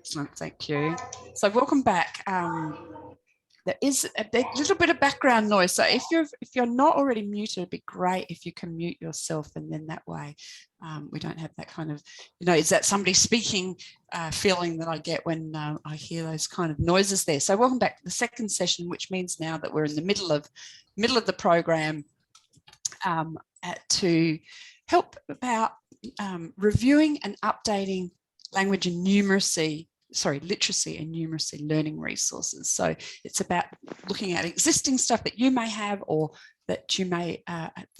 Excellent, thank you. So welcome back. There is a little bit of background noise. So if you're not already muted, it'd be great if you can mute yourself, and then that way we don't have that kind of, is that somebody speaking feeling that I get when I hear those kind of noises there. So welcome back to the second session, which means now that we're in the middle of the program to help about reviewing and updating language and literacy and numeracy learning resources. So it's about looking at existing stuff that you may have or that you may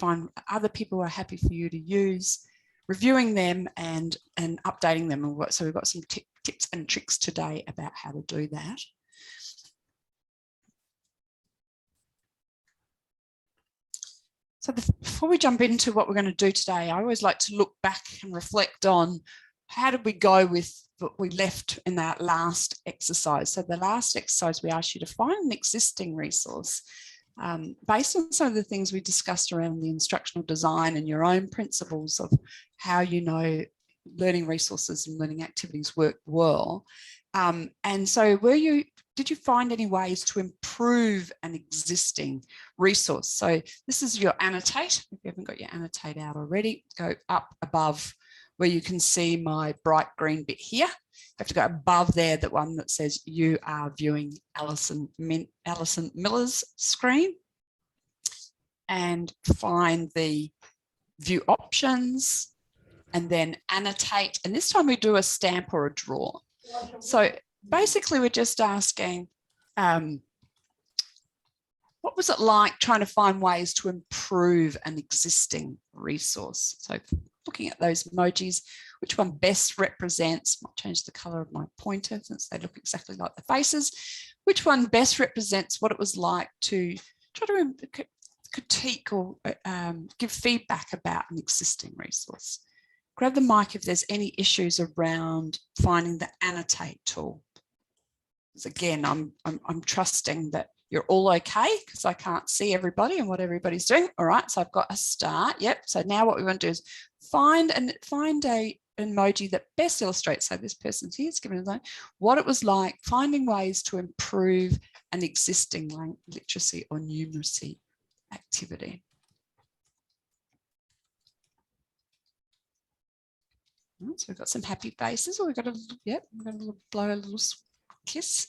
find other people are happy for you to use, reviewing them and updating them. So we've got some tips and tricks today about how to do that. So before we jump into what we're going to do today, I always like to look back and reflect on how did we go with what we left in that last exercise. So the last exercise, we asked you to find an existing resource based on some of the things we discussed around the instructional design and your own principles of how learning resources and learning activities work well. And so did you find any ways to improve an existing resource? So this is your annotate. If you haven't got your annotate out already, go up above where you can see my bright green bit here. You have to go above there, the one that says you are viewing Alison Miller's screen, and find the view options and then annotate. And this time we do a stamp or a draw. So basically we're just asking, what was it like trying to find ways to improve an existing resource? So looking at those emojis, which one best represents, might change the color of my pointer since they look exactly like the faces, which one best represents what it was like to try to critique or give feedback about an existing resource. Grab the mic if there's any issues around finding the annotate tool. Because again, I'm trusting that you're all okay because I can't see everybody and what everybody's doing. All right, so I've got a start. Yep. So now what we want to do is find a emoji that best illustrates. So this person's here, it's given what it was like finding ways to improve an existing literacy or numeracy activity. So we've got some happy faces. Or we've got to blow a little kiss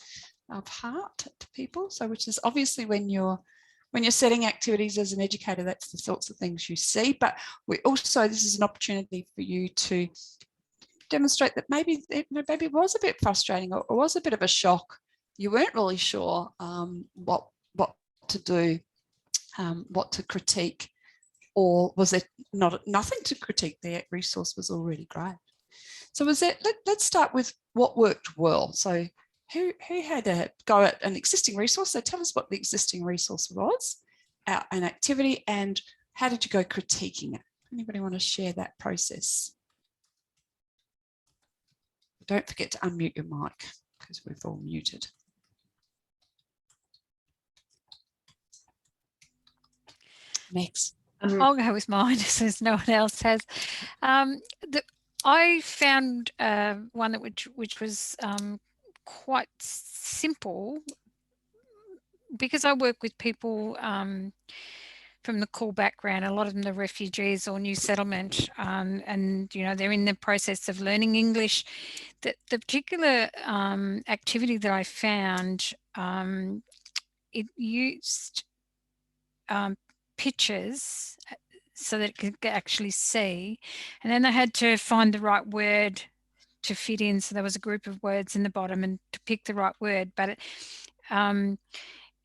of heart to people. So which is obviously when you're setting activities as an educator, that's the sorts of things you see. But this is an opportunity for you to demonstrate that maybe it was a bit frustrating or was a bit of a shock. You weren't really sure what to do, what to critique, or was it nothing to critique? The resource was already great. So let's start with what worked well. So who had a go at an existing resource? So tell us what the existing resource was, an activity, and how did you go critiquing it? Anybody want to share that process? Don't forget to unmute your mic because we've all muted. Next. I'll go with mine since no one else has. I found one which was quite simple because I work with people from the cool background. A lot of them are refugees or new settlement, and they're in the process of learning English. The particular activity that I found, it used pictures so that it could actually see, and then they had to find the right word to fit in. So there was a group of words in the bottom and to pick the right word, but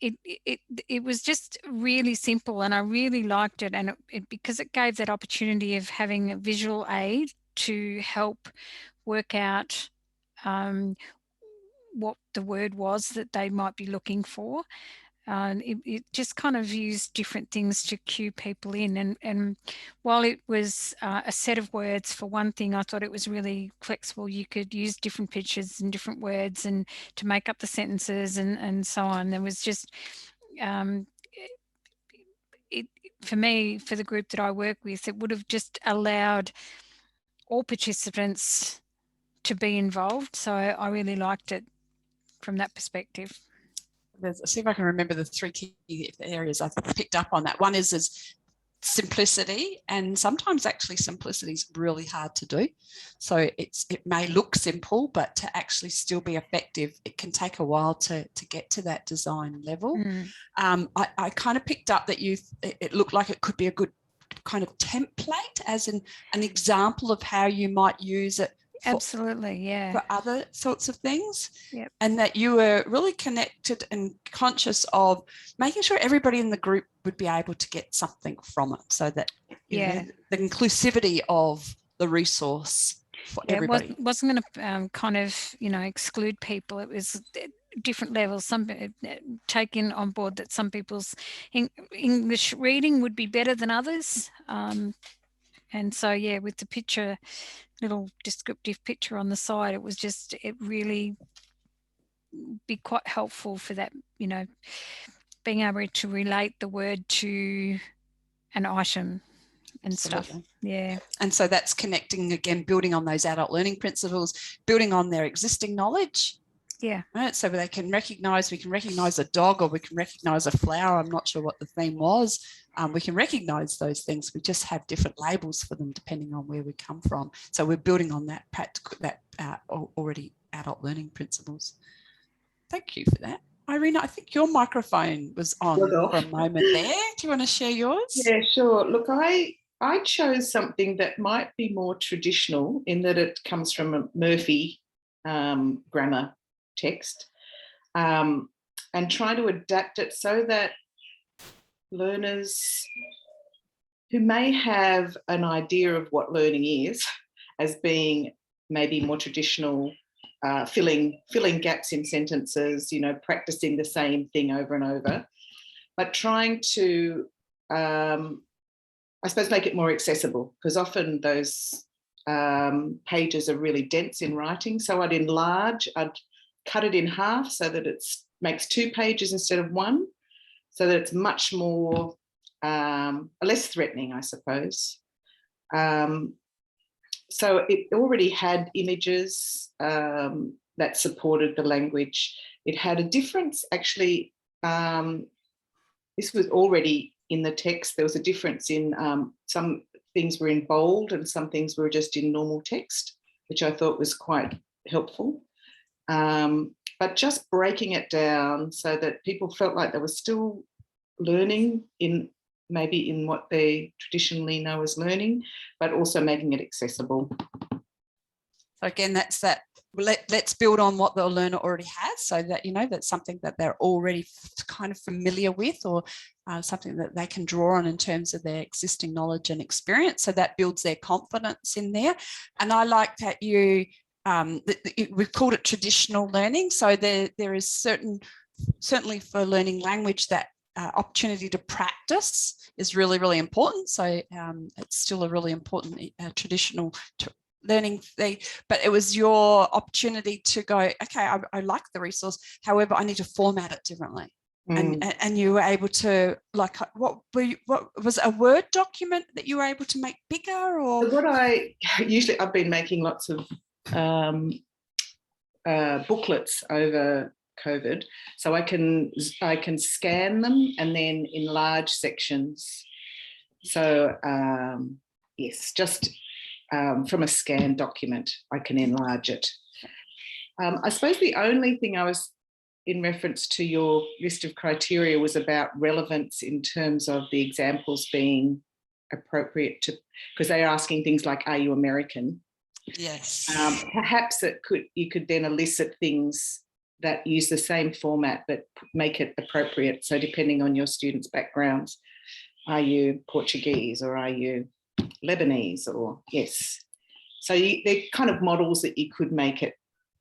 it was just really simple, and I really liked it, and because it gave that opportunity of having a visual aid to help work out what the word was that they might be looking for. It just kind of used different things to cue people in, and while it was a set of words for one thing, I thought it was really flexible. You could use different pictures and different words and to make up the sentences and so on. There was just for me, for the group that I work with, it would have just allowed all participants to be involved. So I really liked it from that perspective. Let's see if I can remember the 3 key areas I picked up on that. One is simplicity, and sometimes actually simplicity is really hard to do. So it may look simple, but to actually still be effective, it can take a while to get to that design level. I kind of picked up that it looked like it could be a good kind of template, as an example of how you might use it Absolutely, yeah, for other sorts of things. Yep. And that you were really connected and conscious of making sure everybody in the group would be able to get something from it, so that you know, the inclusivity of the resource for everybody. It wasn't going to kind of, you know, exclude people. It was different levels. Some taking on board that some people's English reading would be better than others. And so, yeah, with the picture, little descriptive picture on the side, it really be quite helpful for that, you know, being able to relate the word to an item and Absolutely. stuff. Yeah. And so that's connecting again, building on those adult learning principles, building on their existing knowledge. Yeah. Right. So we can recognize a dog, or we can recognize a flower. I'm not sure what the theme was. We can recognize those things. We just have different labels for them depending on where we come from. So we're building on that practical, already adult learning principles. Thank you for that. Irina, I think your microphone was on for a moment there. Do you want to share yours? Yeah, sure. Look, I chose something that might be more traditional in that it comes from a Murphy grammar text, and try to adapt it so that learners who may have an idea of what learning is as being maybe more traditional, filling gaps in sentences, you know, practicing the same thing over and over, but trying to, I suppose, make it more accessible, because often those pages are really dense in writing. So I'd cut it in half so that it makes 2 pages instead of 1, so that it's much more, less threatening, I suppose. So it already had images that supported the language. It had a difference, actually. This was already in the text. There was a difference in some things were in bold and some things were just in normal text, which I thought was quite helpful. But just breaking it down so that people felt like they were still learning maybe in what they traditionally know as learning, but also making it accessible. So again, that's that. Let's build on what the learner already has, so that, you know, that's something that they're already kind of familiar with, or something that they can draw on in terms of their existing knowledge and experience. So that builds their confidence in there. And I like that we've called it traditional learning. So there is certainly for learning language, that opportunity to practice is really, really important. So it's still a really important traditional learning thing, but it was your opportunity to go, okay, I like the resource, however, I need to format it differently. And you were able to, like, what was a Word document that you were able to make bigger? Or what I've been making lots of booklets over COVID, so I can scan them and then enlarge sections. So yes, just from a scanned document, I can enlarge it. I suppose the only thing I was, in reference to your list of criteria, was about relevance in terms of the examples being appropriate to, because they're asking things like, are you American? Yes. Perhaps you could then elicit things that use the same format but make it appropriate. So depending on your students' backgrounds, are you Portuguese or are you Lebanese? Or yes. So they're kind of models that you could make it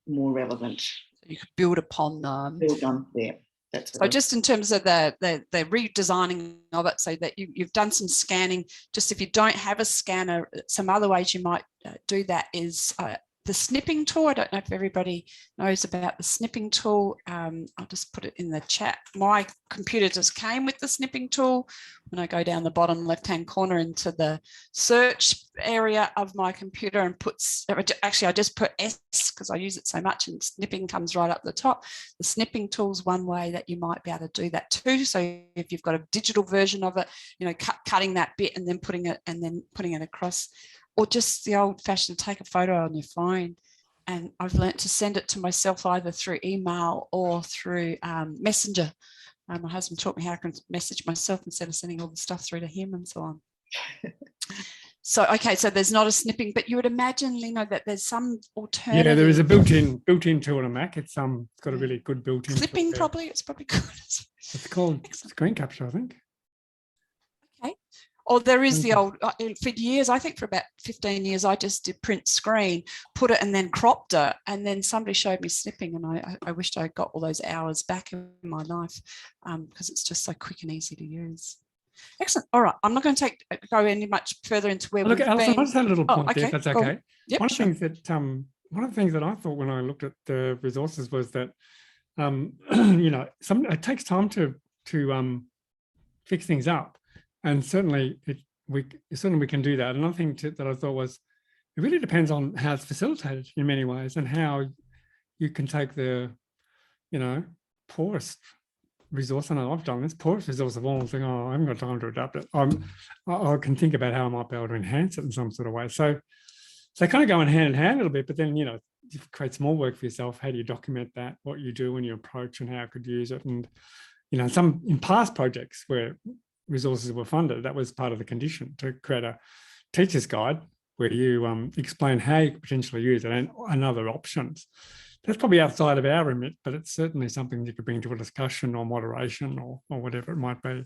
more relevant. You could build upon them. Build on there. So just in terms of the redesigning of it, so that you've done some scanning. Just if you don't have a scanner, some other ways you might do that is the snipping tool. I don't know if everybody knows about the snipping tool. I'll just put it in the chat. My computer just came with the snipping tool. When I go down the bottom left-hand corner into the search area of my computer and actually I just put S because I use it so much, and snipping comes right up the top. The snipping tool is one way that you might be able to do that too. So if you've got a digital version of it, you know, cutting that bit and then putting it across, or just the old fashioned take a photo on your phone. And I've learnt to send it to myself either through email or through Messenger. My husband taught me how I can message myself instead of sending all the stuff through to him and so on. So, okay, so there's not a snipping, but you would imagine, Lino, that there's some alternative. Yeah, there is a built-in tool on a Mac. It's got a really good built-in clipping probably. It's probably good. It's called screen capture, I think. Okay. Or there is the old, for years, I think for about 15 years, I just did print screen, put it and then cropped it. And then somebody showed me snipping, and I wished I got all those hours back in my life because it's just so quick and easy to use. Excellent. All right. I'm not going to go any much further into where we've Alison, been. I just had a little point there, if that's okay. Yep, one of the things that I thought when I looked at the resources was that, you know, it takes time to fix things up, and certainly we can do that. Another thing that I thought was, it really depends on how it's facilitated in many ways, and how you can take the, you know, poorest resource. I know I've done this, poorest resource of all, and think, oh, I haven't got time to adapt it. I can think about how I might be able to enhance it in some sort of way. So they kind of go in hand a little bit, but then, you know, it creates more work for yourself. How do you document that, what you do when you approach, and how I could use it? And, you know, in past projects where resources were funded, that was part of the condition, to create a teacher's guide where you explain how you could potentially use it and other options. That's probably outside of our remit, but it's certainly something you could bring to a discussion or moderation or whatever it might be.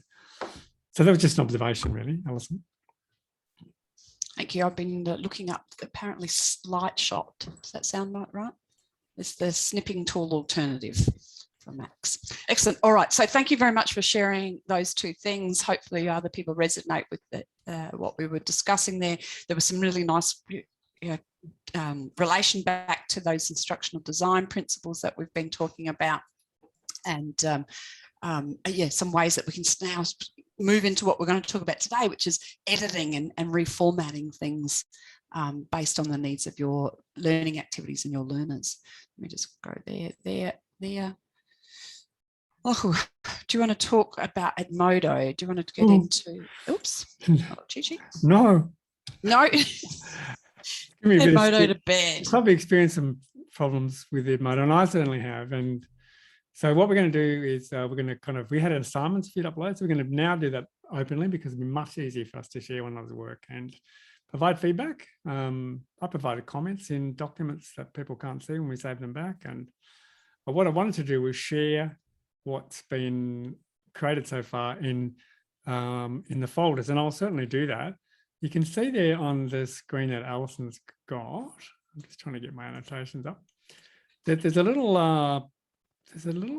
So that was just an observation, really, Alison. Thank you. I've been looking up apparently Lightshot. Does that sound right? It's the snipping tool alternative for Macs. Excellent. All right. So thank you very much for sharing those two things. Hopefully other people resonate with what we were discussing there. There was some really nice relation back to those instructional design principles that we've been talking about, and some ways that we can now move into what we're going to talk about today, which is editing and reformatting things based on the needs of your learning activities and your learners. Let me just go there. Oh, do you want to talk about Edmodo? Do you want to get into? Oops. Chi-Chi? No. Edmodo to bed. Probably experienced some problems with Edmodo, and I certainly have. And so what we're going to do is we're going to we had an assignments feed upload, so we're going to now do that openly, because it'll be much easier for us to share one another's work and provide feedback. I provided comments in documents that people can't see when we save them back. And what I wanted to do was share what's been created so far in the folders, and I'll certainly do that. You can see there on the screen that Alison's got. I'm just trying to get my annotations up. That there's a little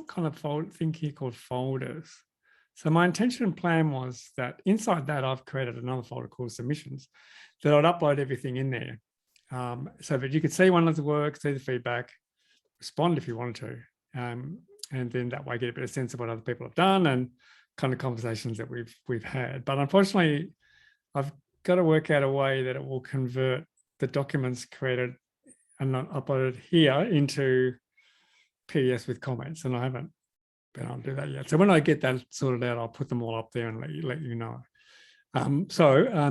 kind of thing here called folders. So my intention and plan was that inside that I've created another folder called submissions, that I'd upload everything in there, so that you could see one of the work, see the feedback, respond if you wanted to, and then that way get a bit of sense of what other people have done and kind of conversations that we've had. But unfortunately, I've got to work out a way that it will convert the documents created and not uploaded here into PDFs with comments, and I haven't been able to do that yet. So when I get that sorted out, I'll put them all up there and let you know.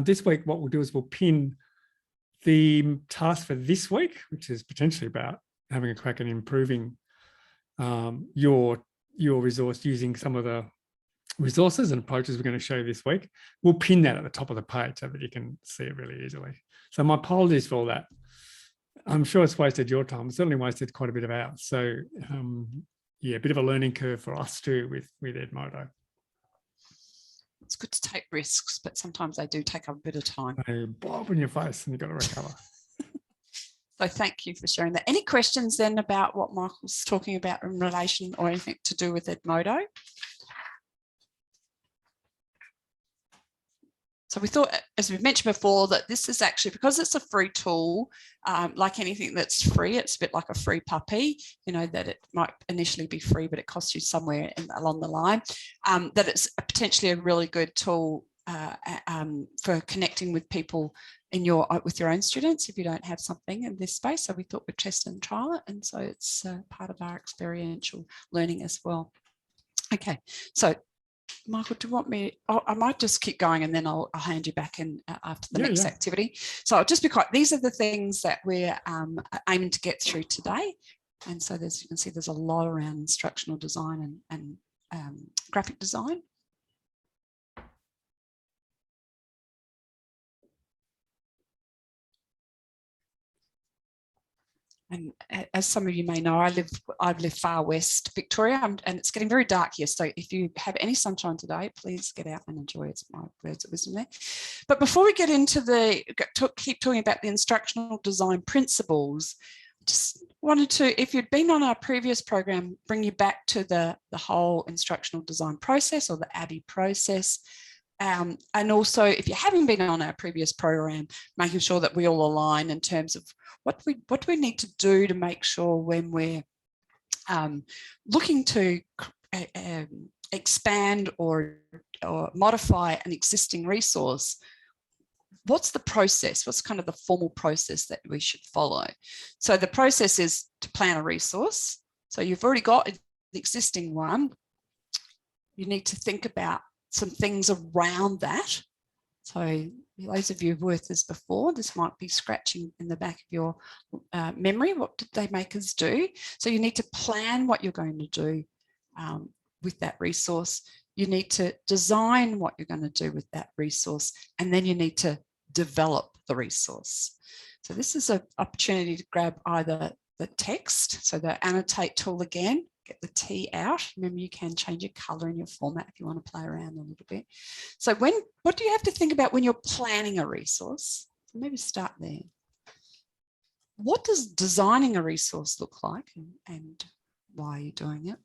This week, what we'll do is we'll pin the task for this week, which is potentially about having a crack at improving your resource using some of the resources and approaches we're going to show you this week. We'll pin that at the top of the page so that you can see it really easily. So my apologies for all that. I'm sure it's wasted your time. It's certainly wasted quite a bit of ours. So a bit of a learning curve for us too with Edmodo. It's good to take risks, but sometimes they do take a bit of time. They blow up in your face and you've got to recover. So thank you for sharing that. Any questions then about what Michael's talking about in relation or anything to do with Edmodo? So we thought, as we've mentioned before, that this is actually, because it's a free tool, like anything that's free, it's a bit like a free puppy, you know, that it might initially be free, but it costs you somewhere along the line, that it's potentially a really good tool for connecting with people with your own students if you don't have something in this space. So we thought we'd test and trial it. And so it's part of our experiential learning as well. Okay, so Michael, do you want me? I might just keep going and then I'll hand you back in after the next activity. So I'll just be quiet. These are the things that we're aiming to get through today. And so you can see there's a lot around instructional design and graphic design. And as some of you may know, I live far west Victoria, and it's getting very dark here. So if you have any sunshine today, please get out and enjoy it. It's my words of wisdom there. But before we get into keep talking about the instructional design principles, just wanted to, if you'd been on our previous program, bring you back to the whole instructional design process, or the ABBY process. And also, if you haven't been on our previous program, making sure that we all align in terms of what do we need to do to make sure when we're looking to expand or modify an existing resource, what's the process? What's kind of the formal process that we should follow? So the process is to plan a resource. So you've already got the existing one. You need to think about some things around that. So those of you who've worked this before, this might be scratching in the back of your memory. What did they make us do? So you need to plan what you're going to do with that resource. You need to design what you're going to do with that resource, and then you need to develop the resource. So this is an opportunity to grab either the text, so the annotate tool again, get the T out. Remember, you can change your color in your format if you want to play around a little bit. So what do you have to think about when you're planning a resource? Maybe start there. What does designing a resource look like, and why are you doing it?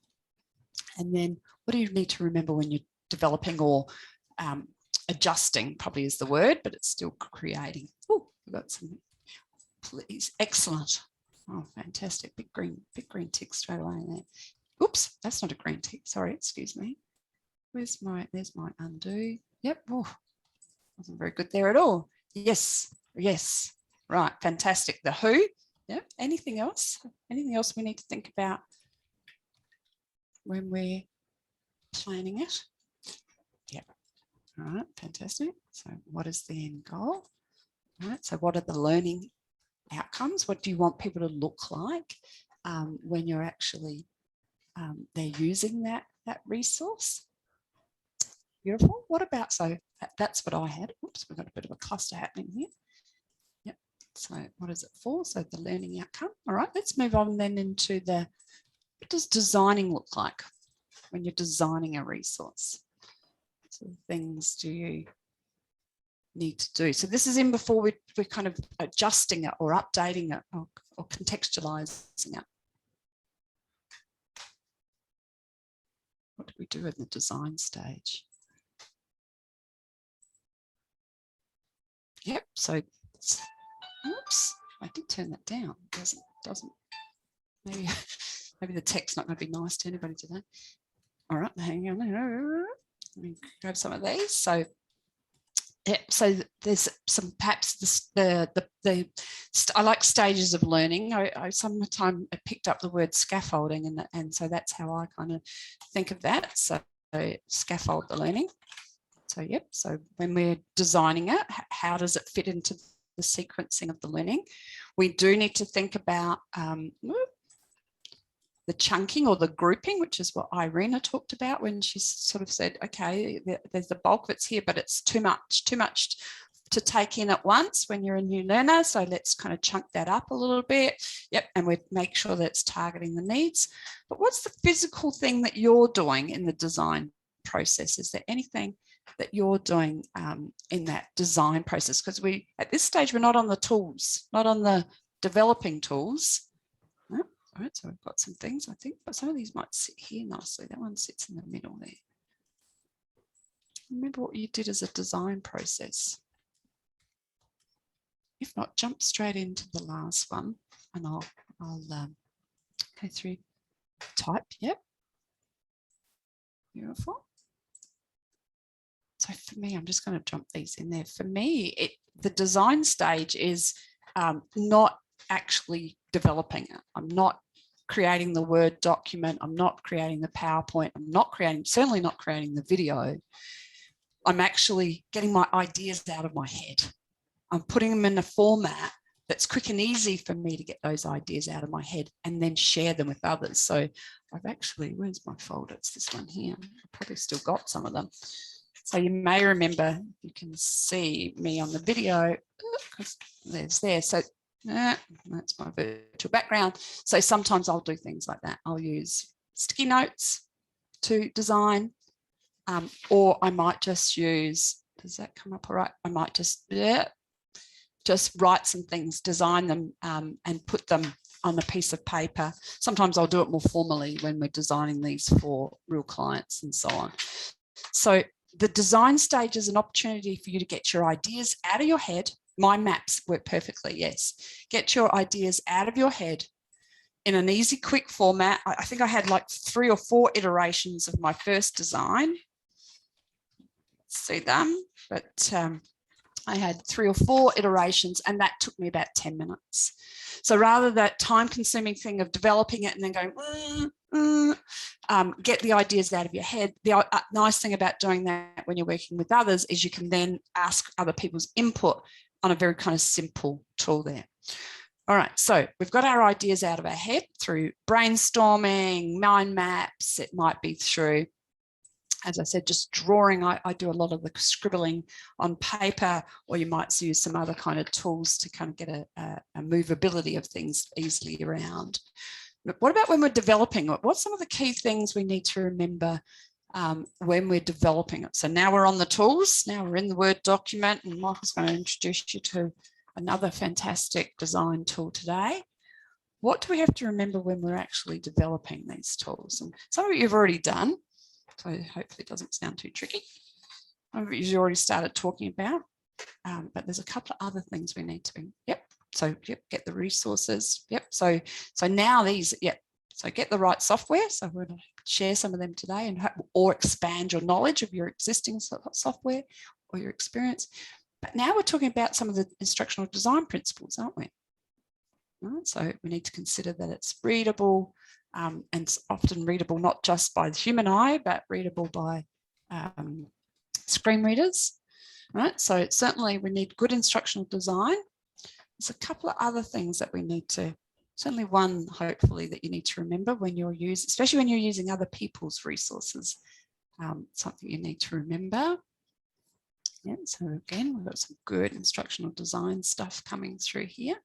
And then what do you need to remember when you're developing or adjusting, probably is the word, but it's still creating. Oh, we've got some, please, excellent. Oh, fantastic. Big green tick straight away there. Oops, that's not a green tick. Sorry, excuse me. There's my undo. Yep. Oh, wasn't very good there at all. Yes. Right. Fantastic. The who. Yep. Anything else? Anything else we need to think about when we're planning it? Yep. All right. Fantastic. So what is the end goal? All right. So what are the learning outcomes? What do you want people to look like when you're actually they're using that resource? Beautiful. What about, so that's what I had. Oops, we've got a bit of a cluster happening here. Yep. So what is it for? So the learning outcome. All right, let's move on then into what does designing look like when you're designing a resource? So things do you need to do? So this is in before we're kind of adjusting it or updating it or contextualizing it. What do we do in the design stage? Yep, so, oops, I did turn that down. Doesn't, maybe the text's not going to be nice to anybody today. All right, hang on. Let me grab some of these. So, yeah, so there's some perhaps I like stages of learning. I sometimes picked up the word scaffolding, and so that's how I kind of think of that. So scaffold the learning. So yep. So when we're designing it, how does it fit into the sequencing of the learning? We do need to think about the chunking or the grouping, which is what Irina talked about when she sort of said, okay, there's the bulk that's here, but it's too much to take in at once when you're a new learner. So let's kind of chunk that up a little bit. Yep. And we make sure that it's targeting the needs. But what's the physical thing that you're doing in the design process? Is there anything that you're doing in that design process? Because at this stage, we're not on the tools, not on the developing tools. All right, so we've got some things, I think, but some of these might sit here nicely. That one sits in the middle there. remember what you did as a design process. If not, jump straight into the last one and I'll go through type. Yep. Beautiful. So for me, I'm just going to jump these in there. For me, the design stage is not actually developing it. I'm not creating the Word document. I'm not creating the PowerPoint. I'm not creating, certainly not creating the video. I'm actually getting my ideas out of my head. I'm putting them in a format that's quick and easy for me to get those ideas out of my head and then share them with others. So I've actually, where's my folder? It's this one here. I've probably still got some of them. So you may remember, you can see me on the video, because there's there. So that's my virtual background. So sometimes I'll do things like that. I'll use sticky notes to design, or I might just use, does that come up all right? I might just write some things, design them, and put them on a piece of paper. Sometimes I'll do it more formally when we're designing these for real clients and so on. So the design stage is an opportunity for you to get your ideas out of your head. My maps work perfectly, yes. Get your ideas out of your head in an easy, quick format. I think I had like 3 or 4 iterations of my first design. See them, but I had 3 or 4 iterations and that took me about 10 minutes. So rather that time-consuming thing of developing it and then going, get the ideas out of your head. The nice thing about doing that when you're working with others is you can then ask other people's input on a very kind of simple tool there. All right, so we've got our ideas out of our head through brainstorming, mind maps. It might be through, as I said, just drawing. I do a lot of the scribbling on paper, or you might use some other kind of tools to kind of get a movability of things easily around. But what about when we're developing it? What's some of the key things we need to remember when we're developing it? So now we're on the tools, now we're in the Word document, and Michael's going to introduce you to another fantastic design tool today. What do we have to remember when we're actually developing these tools? And some of it you've already done, so hopefully it doesn't sound too tricky. Some of it you've already started talking about, but there's a couple of other things we need to be, so get the resources, so now these, so get the right software. So we're going to share some of them today, and or expand your knowledge of your existing software or your experience. But now we're talking about some of the instructional design principles, aren't we? Right, so we need to consider that it's readable, and it's often readable not just by the human eye, but readable by screen readers. Right, so certainly we need good instructional design. There's a couple of other things that we need to, certainly one, hopefully, that you need to remember when you're using, especially when you're using other people's resources, something you need to remember. Yeah, so again, we've got some good instructional design stuff coming through here.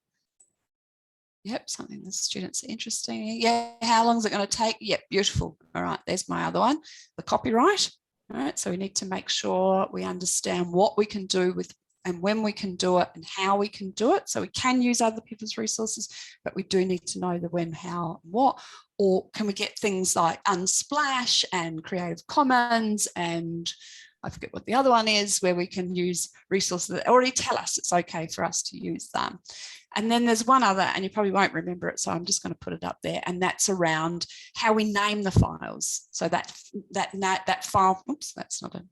Yep, something the students are interested in. Yeah, how long is it going to take? Yep, beautiful. All right, there's my other one, the copyright. All right, so we need to make sure we understand what we can do with and when we can do it and how we can do it. So we can use other people's resources, but we do need to know the when, how, what. Or can we get things like Unsplash and Creative Commons, and I forget what the other one is, where we can use resources that already tell us it's okay for us to use them. And then there's one other, and you probably won't remember it, so I'm just going to put it up there, and that's around how we name the files. So that file, oops, that's not a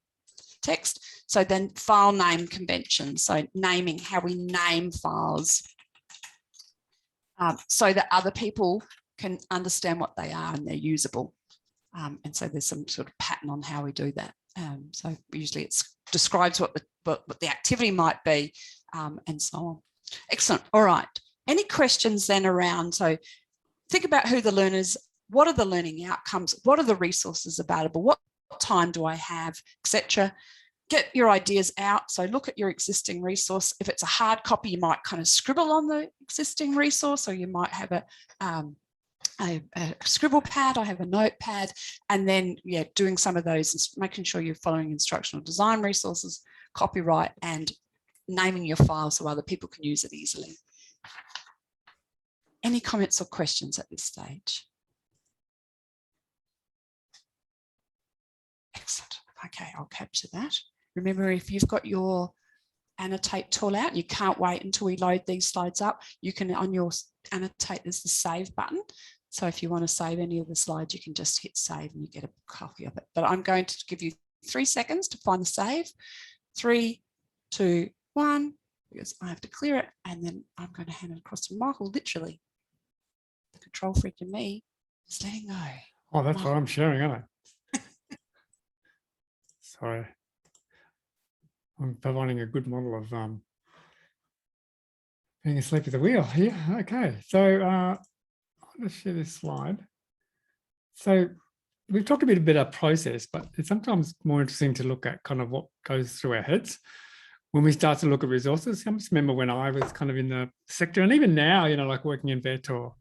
text. So then file name convention, so naming, how we name files, so that other people can understand what they are and they're usable. And so there's some sort of pattern on how we do that. So usually it describes what the activity might be, and so on. Excellent. All right. Any questions then around? So think about who the learners, what are the learning outcomes? What are the resources available? What time do I have, etc. Get your ideas out. So look at your existing resource. If it's a hard copy, you might kind of scribble on the existing resource, or you might have a scribble pad. I have a notepad, and then doing some of those, making sure you're following instructional design resources, copyright, and naming your file so other people can use it easily. Any comments or questions at this stage? Excellent. okay, I'll capture that. Remember, if you've got your annotate tool out, you can't wait until we load these slides up, you can, on your annotate, there's the save button. So if you want to save any of the slides, you can just hit save and you get a copy of it. But I'm going to give you 3 seconds to find the save. 3, 2, 1, because I have to clear it, and then I'm going to hand it across to Michael. Literally, the control freak in me is letting go. Oh, that's what I'm sharing, aren't I? Sorry. I'm providing a good model of being asleep at the wheel here. Okay, so I'll just share this slide. So we've talked a bit about our process, but it's sometimes more interesting to look at kind of what goes through our heads when we start to look at resources. I just remember when I was kind of in the sector, and even now, you know, like working in vet or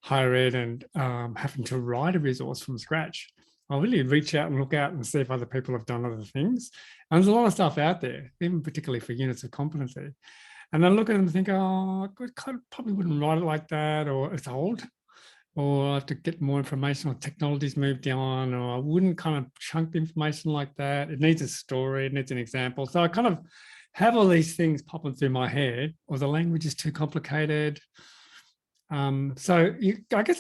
higher ed and having to write a resource from scratch. I'll really reach out and look out and see if other people have done other things. And there's a lot of stuff out there, even particularly for units of competency. And then look at them and think, oh, I probably wouldn't write it like that, or it's old, or I have to get more information, or technology's moved on, or I wouldn't kind of chunk the information like that. It needs a story, it needs an example. So I kind of have all these things popping through my head, or the language is too complicated. I guess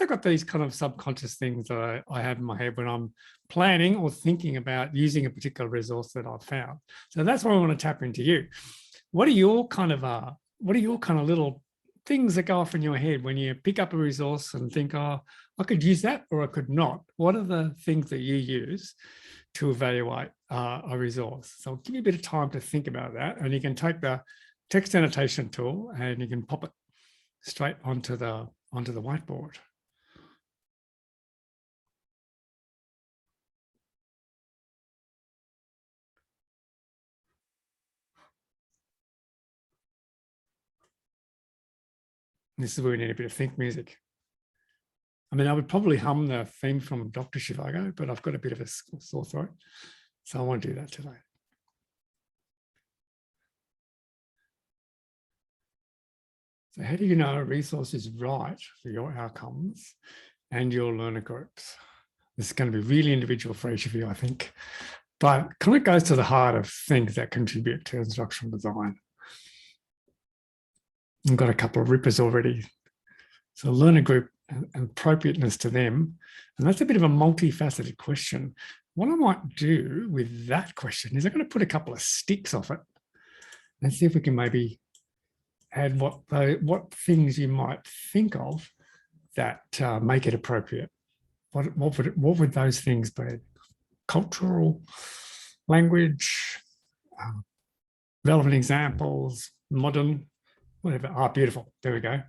I've got these kind of subconscious things that I have in my head when I'm planning or thinking about using a particular resource that I've found. So that's why I want to tap into you. What are your kind of little things that go off in your head when you pick up a resource and think, oh, I could use that or I could not? What are the things that you use to evaluate a resource? So I'll give you a bit of time to think about that, and you can take the text annotation tool and you can pop it straight onto the whiteboard. This is where we need a bit of think music. I mean, I would probably hum the theme from Dr. Zhivago, but I've got a bit of a sore throat, so I won't do that today. So how do you know a resource is right for your outcomes and your learner groups? This is going to be really individual for each of you, I think, but kind of goes to the heart of things that contribute to instructional design. I've got a couple of rippers already. So learner group and appropriateness to them. And that's a bit of a multifaceted question. What I might do with that question is I'm going to put a couple of sticks off it and see if we can maybe add what things you might think of that make it appropriate. What would those things be? Cultural, language, relevant examples, modern, whatever. Ah, beautiful. There we go.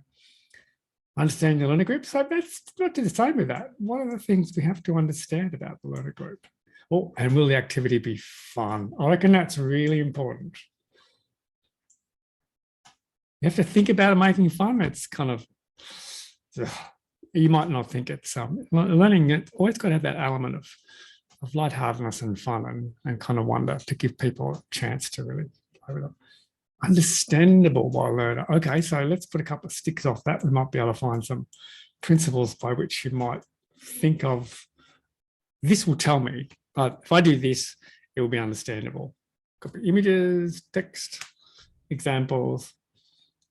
Understand the learner group. So let's not do the same with that. What are the things we have to understand about the learner group? Oh, and will the activity be fun? I reckon that's really important. You have to think about it making fun. It's kind of, you might not think it's learning. It always got to have that element of lightheartedness and fun and kind of wonder to give people a chance to really play with it. Understandable by a learner. Okay, so let's put a couple of sticks off that. We might be able to find some principles by which you might think of, this will tell me, but if I do this, it will be understandable. Could be images, text, examples.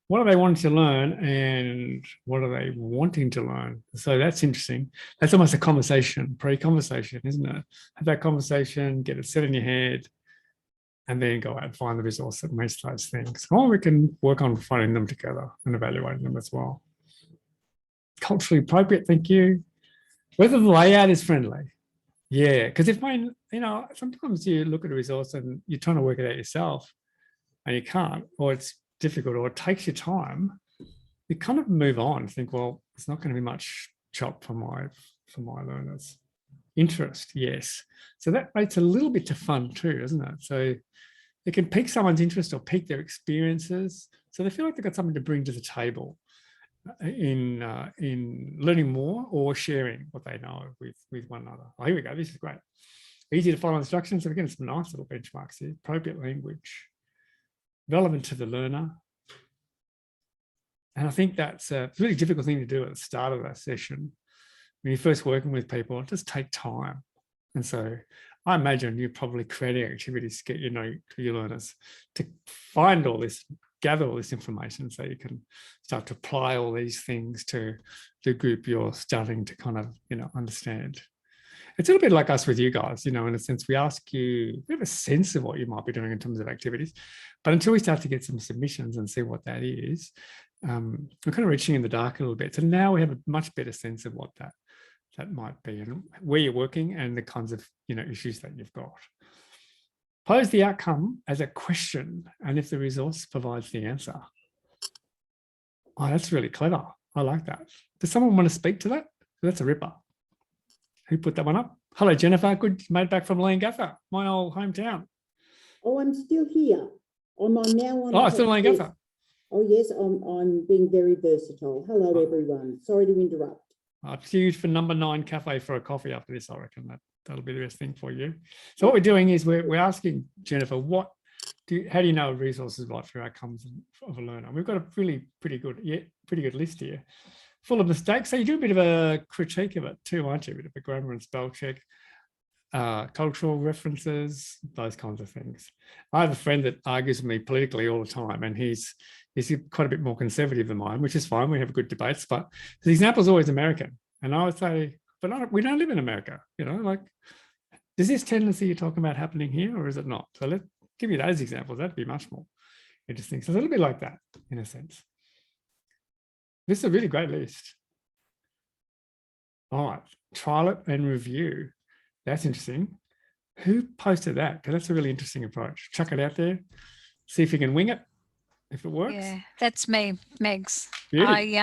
What are they wanting to learn and what are they wanting to learn? So that's interesting. That's almost a conversation, pre-conversation, isn't it? Have that conversation, get it set in your head, and then go out and find the resource that meets those things. Or we can work on finding them together and evaluating them as well. Culturally appropriate, thank you. Whether the layout is friendly. Yeah, because if sometimes you look at a resource and you're trying to work it out yourself and you can't, or it's difficult, or it takes you time, you kind of move on and think, well, it's not going to be much chop for my learners. Interest, yes. So that makes a little bit of fun too, doesn't it? So it can pique someone's interest or pique their experiences. So they feel like they've got something to bring to the table in learning more or sharing what they know with one another. Oh, here we go. This is great. Easy to follow instructions. So again, some nice little benchmarks here. Appropriate language, relevant to the learner. And I think that's a really difficult thing to do at the start of that session. When you're first working with people, just take time. And so I imagine you're probably creating activities to get your learners to find all this, gather all this information, so you can start to apply all these things to the group you're starting to kind of understand. It's a little bit like us with you guys, in a sense. We ask you, we have a sense of what you might be doing in terms of activities, but until we start to get some submissions and see what that is, we're kind of reaching in the dark a little bit. So now we have a much better sense of what that might be and where you're working and the kinds of issues that you've got. Pose the outcome as a question, and if the resource provides the answer. Oh, that's really clever. I like that. Does someone want to speak to that? That's a ripper. Who put that one up? Hello, Jennifer. Good mate back from Leongatha, my old hometown. Oh, I'm still here. I'm now on. Oh, still Leongatha. Oh yes, I'm being very versatile. Hello, everyone. Sorry to interrupt. I'll see you for number 9 cafe for a coffee after this. I reckon that'll be the best thing for you. So what we're doing is we're asking Jennifer, how do you know a resource is right for outcomes of a learner? We've got a really pretty good list here, full of mistakes. So you do a bit of a critique of it too, aren't you? A bit of a grammar and spell check, cultural references, those kinds of things. I have a friend that argues with me politically all the time, and he's quite a bit more conservative than mine, which is fine. We have good debates, but the example is always American. And I would say, but we don't live in America, does this tendency you're talking about happening here, or is it not? So let's give you those examples. That'd be much more interesting. So it's a little bit like that in a sense. This is a really great list. All right, trial it and review. That's interesting. Who posted that? Because that's a really interesting approach. Chuck it out there, see if you can wing it, if it works. Yeah, that's me, Megs. Beauty.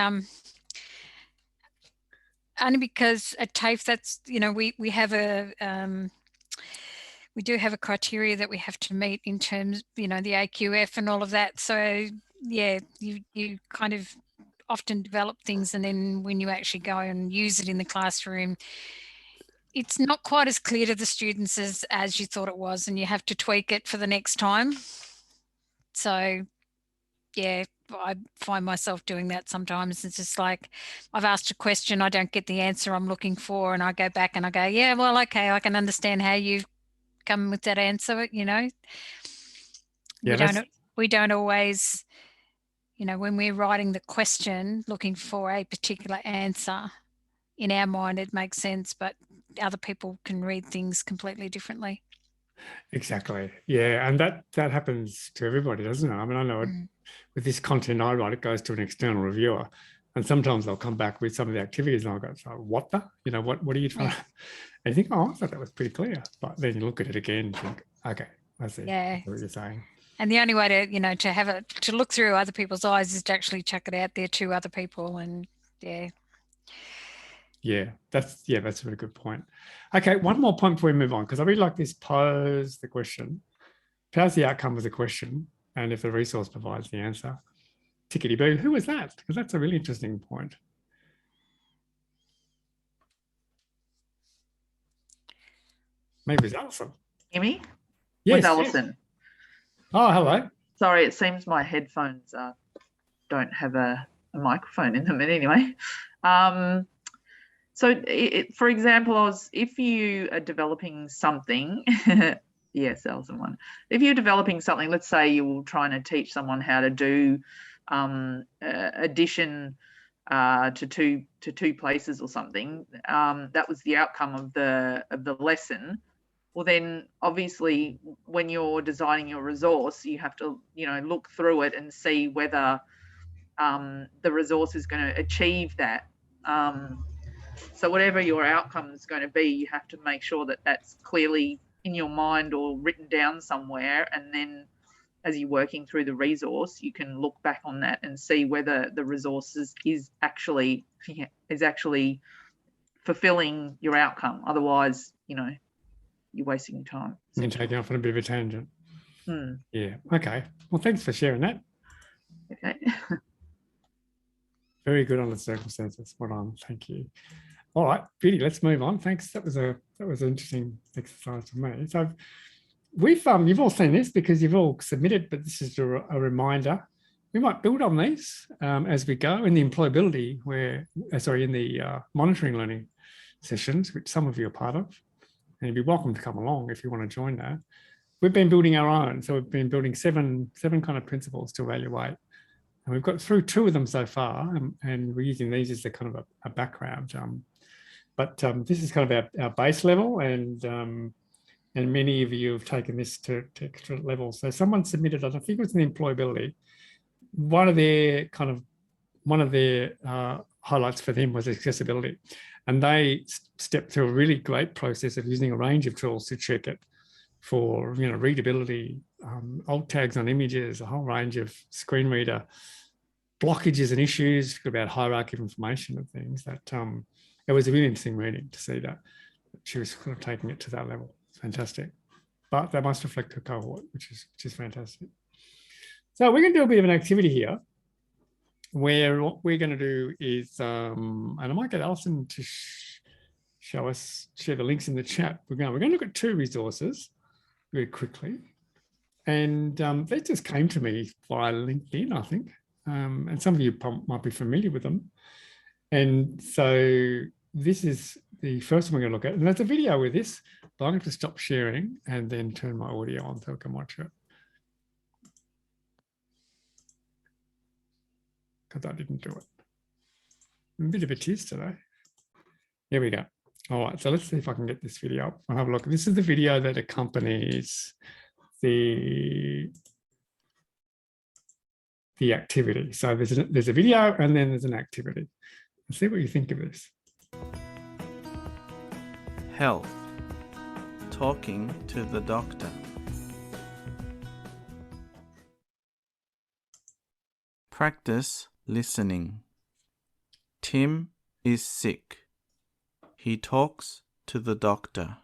Only because at TAFE, that's, we have we do have a criteria that we have to meet in terms, the AQF and all of that. So yeah, you kind of often develop things, and then when you actually go and use it in the classroom, it's not quite as clear to the students as you thought it was, and you have to tweak it for the next time. So yeah, I find myself doing that sometimes. It's just like, I've asked a question, I don't get the answer I'm looking for, and I go back and I go, yeah, well, okay, I can understand how you've come with that answer, Yeah, we don't always, when we're writing the question, looking for a particular answer, in our mind, it makes sense, but other people can read things completely differently. Exactly. Yeah. And that happens to everybody, doesn't it? I mean, I know it, with this content I write, it goes to an external reviewer, and sometimes they'll come back with some of the activities and I'll go, so what are you trying to, and you think, oh, I thought that was pretty clear. But then you look at it again and think, okay, I see what you're saying. And the only way to, to have it, to look through other people's eyes is to actually chuck it out there to other people. And Yeah, that's a really good point. Okay, one more point before we move on, because I really like this: pose the question, pose the outcome as a question, and if the resource provides the answer, tickety boo. Who was that? Because that's a really interesting point. Maybe it's Alison. Hear me? Yes. With Alison. Oh, hello. Sorry, it seems my headphones don't have a microphone in them, but anyway. So, for example, if you are developing something, yes, Alison one. If you're developing something, let's say you're trying to teach someone how to do addition to two places or something, that was the outcome of the lesson. Well, then obviously when you're designing your resource, you have to, look through it and see whether the resource is going to achieve that. So whatever your outcome is going to be, you have to make sure that that's clearly in your mind or written down somewhere. And then as you're working through the resource, you can look back on that and see whether the resource is actually fulfilling your outcome. Otherwise, you're wasting your time. You're taking off on a bit of a tangent. Yeah. Okay. Well, thanks for sharing that. Okay. Very good on the circumstances. Spot on. Thank you. All right, Beauty, let's move on. Thanks. That was an interesting exercise for me. So you've all seen this because you've all submitted, but this is a reminder. We might build on these as we go in the employability in the monitoring learning sessions, which some of you are part of. and you'd be welcome to come along if you want to join that. We've been building our own. So we've been building seven kind of principles to evaluate. And we've got through 2 of them so far, and we're using these as the kind of a background. But this is kind of our base level, and many of you have taken this to extra levels. So someone submitted, I think it was in employability, one of their highlights for them was accessibility. And they stepped through a really great process of using a range of tools to check it for, readability, alt tags on images, a whole range of screen reader blockages and issues about hierarchy of information and things. That it was a really interesting reading to see that she was kind of taking it to that level. It's fantastic. But that must reflect her cohort, which is fantastic. So we're going to do a bit of an activity here, where what we're going to do is, and I might get Alison to share the links in the chat. We're going to look at 2 resources very quickly. And they just came to me via LinkedIn, I think. And some of you might be familiar with them. And so this is the first one we're going to look at. And there's a video with this, but I'm going to stop sharing and then turn my audio on so I can watch it. Because I didn't do it. I'm a bit of a tease today. Here we go. All right, so let's see if I can get this video up. I'll have a look. This is the video that accompanies the activity. So there's a video and then there's an activity. Let's see what you think of this. Health. Talking to the doctor. Practice listening. Tim is sick. He talks to the doctor.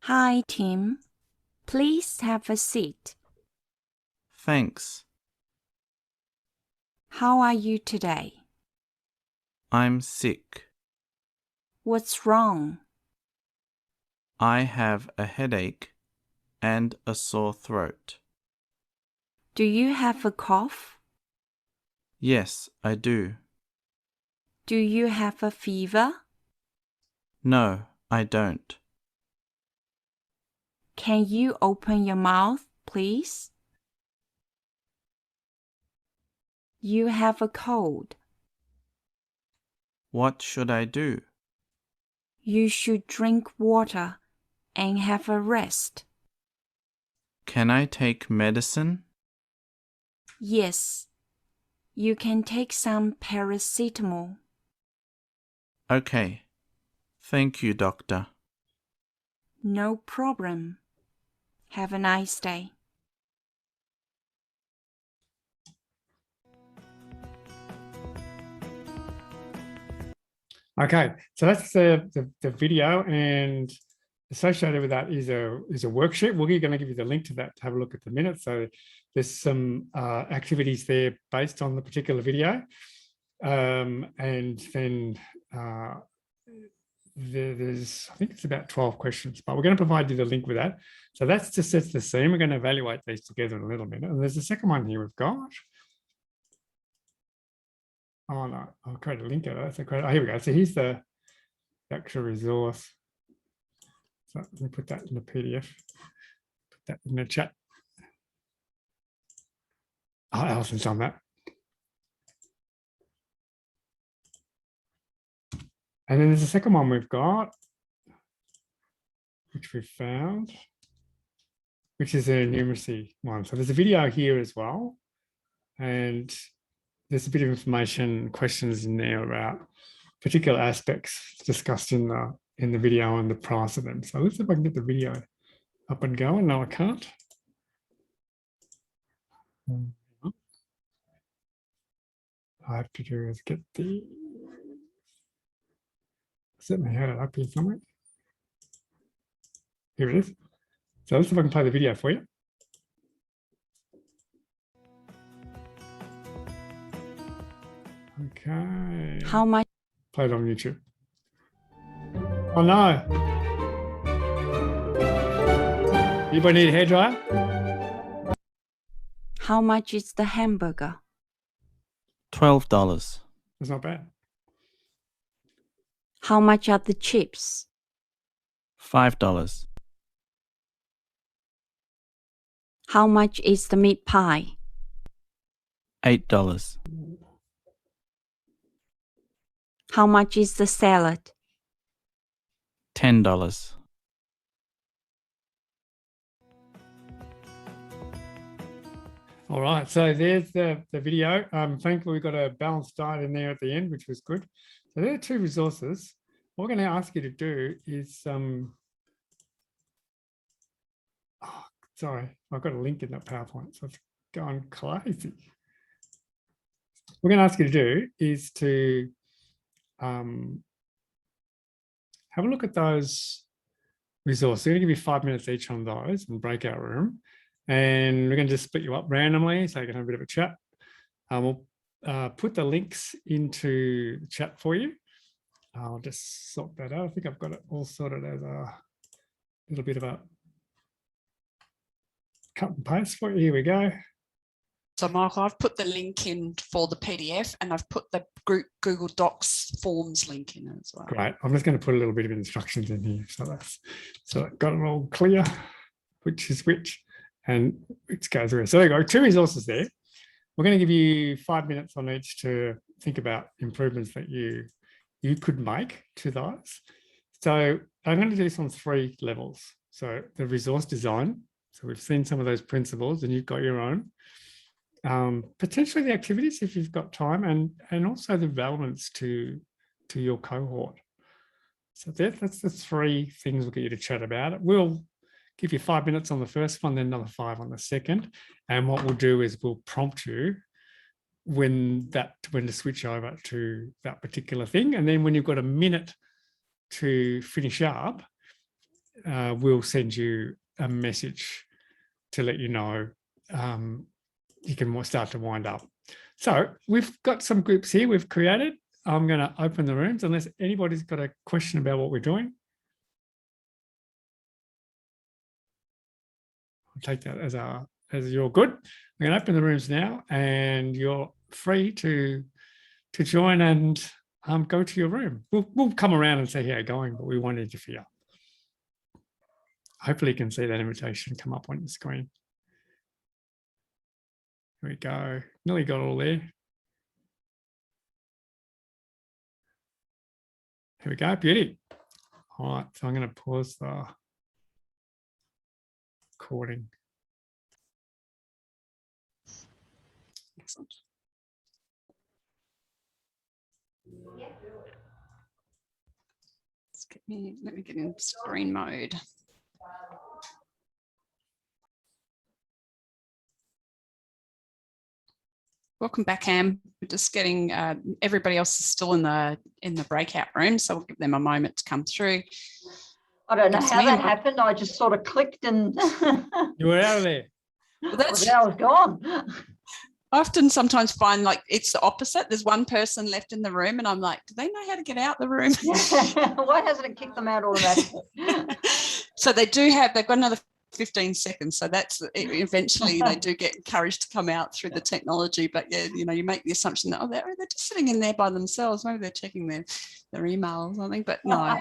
Hi, Tim. Please have a seat. Thanks. How are you today? I'm sick. What's wrong? I have a headache and a sore throat. Do you have a cough? Yes, I do. Do you have a fever? No, I don't. Can you open your mouth, please? You have a cold. What should I do? You should drink water and have a rest. Can I take medicine? Yes. You can take some paracetamol. Okay. Thank you, doctor. No problem. Have a nice day. Okay, so that's the video, and associated with that is a worksheet. We're going to give you the link to that to have a look at the minute. So there's some activities there based on the particular video, and then there's, I think it's about 12 questions, but we're going to provide you the link with that. So that's just sets the scene. We're going to evaluate these together in a little minute. And there's a second one here we've got. Oh no, I'll create a link out of that. Oh, here we go. So here's the actual resource. So let me put that in the PDF. Put that in the chat. Oh, Alison's on that. And then there's a second one we've got, which we've found, which is a numeracy one. So there's a video here as well. And there's a bit of information, questions in there about particular aspects discussed in the video and the price of them. So let's see if I can get the video up and going. No, I can't. All I have to do is get the, certainly had it up here somewhere. Here it is. So let's see if I can play the video for you. Okay. How much? Play it on YouTube. Oh no. Anybody need a hairdryer? How much is the hamburger? $12. That's not bad. How much are the chips? $5. How much is the meat pie? $8. How much is the salad? $10. All right, so there's the video. Thankfully, we got a balanced diet in there at the end, which was good. So there are 2 resources. What we're going to ask you to do is, oh, sorry, I've got a link in that PowerPoint, so it's going crazy. What we're going to ask you to do is to have a look at those resources. I'm going to give you 5 minutes each on those in breakout room. And we're going to just split you up randomly so you can have a bit of a chat. We'll put the links into the chat for you. I'll just sort that out. I think I've got it all sorted as a little bit of a cut and paste for you. Here we go. So Michael, I've put the link in for the PDF and I've put the group Google Docs forms link in as well. Great. I'm just going to put a little bit of instructions in here. So I've got it all clear, which is which, and it goes through. So there you go, 2 resources there. We're going to give you 5 minutes on each to think about improvements that you could make to those. So I'm going to do this on 3 levels. So the resource design. So we've seen some of those principles and you've got your own. Potentially the activities if you've got time, and also the relevance to your cohort. So that's the 3 things we'll get you to chat about. We'll give you 5 minutes on the first one, then another 5 on the second. And what we'll do is we'll prompt you when to switch over to that particular thing. And then when you've got a minute to finish up, we'll send you a message to let you know you can start to wind up. So we've got some groups here we've created. I'm going to open the rooms unless anybody's got a question about what we're doing. I'll take that as you're good. We're going to open the rooms now and you're free to join and go to your room. We'll come around and say how you're going, but we won't interfere. Hopefully you can see that invitation come up on your screen. Here we go. Nearly got all there. Here we go. Beauty. All right. So I'm going to pause the recording. Excellent. Let me get in screen mode. Welcome back, Am. We're just getting everybody else is still in the breakout room, so we'll give them a moment to come through. I don't know how that happened. I just sort of clicked and You were out of there. Well, that's, I was gone. I often sometimes find like it's the opposite. There's one person left in the room and I'm like, do they know how to get out the room? Why hasn't it kicked them out automatically? So they've got another 15 seconds. So that's eventually they do get encouraged to come out through the technology. But yeah, you make the assumption that, they're just sitting in there by themselves. Maybe they're checking their email or something. But no,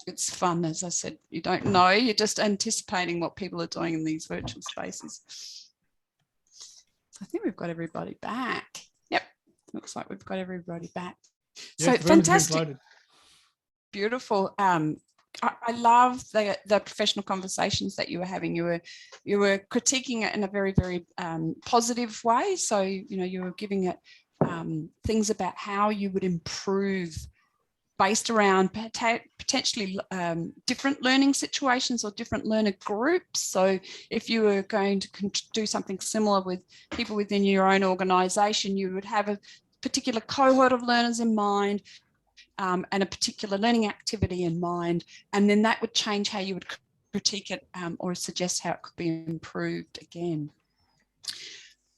it's fun. As I said, you don't know, you're just anticipating what people are doing in these virtual spaces. I think we've got everybody back. Yep, looks like we've got everybody back. Yes, so fantastic, beautiful. I love the professional conversations that you were having. You were critiquing it in a very, very positive way. So you were giving it things about how you would improve based around potentially different learning situations or different learner groups. So if you were going to do something similar with people within your own organisation, you would have a particular cohort of learners in mind and a particular learning activity in mind, and then that would change how you would critique it or suggest how it could be improved again.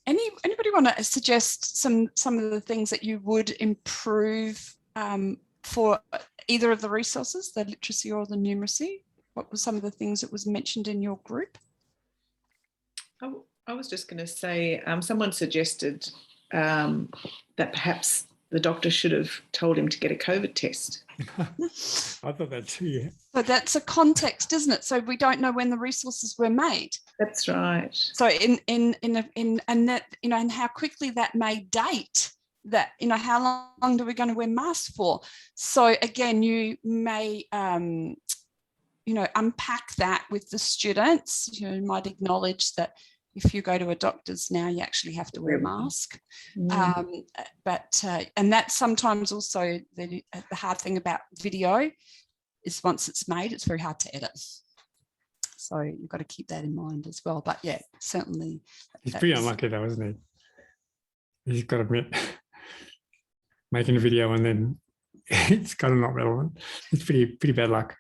Anybody want to suggest some of the things that you would improve for either of the resources, the literacy or the numeracy? What were some of the things that was mentioned in your group? I was just going to say, someone suggested that perhaps the doctor should have told him to get a COVID test. I thought that too. Yeah. But that's a context, isn't it? So we don't know when the resources were made. That's right. So in and that, you know, and how quickly that may date that, you know, how long are we going to wear masks for? So again, you may, you know, unpack that with the students. You might acknowledge that if you go to a doctor's now, you actually have to wear a mask. And that's sometimes also the hard thing about video is once it's made, it's very hard to edit. So you've got to keep that in mind as well. But yeah, certainly. He's pretty unlucky though, isn't he? He's got to admit, making a video and then it's kind of not relevant. It's pretty bad luck.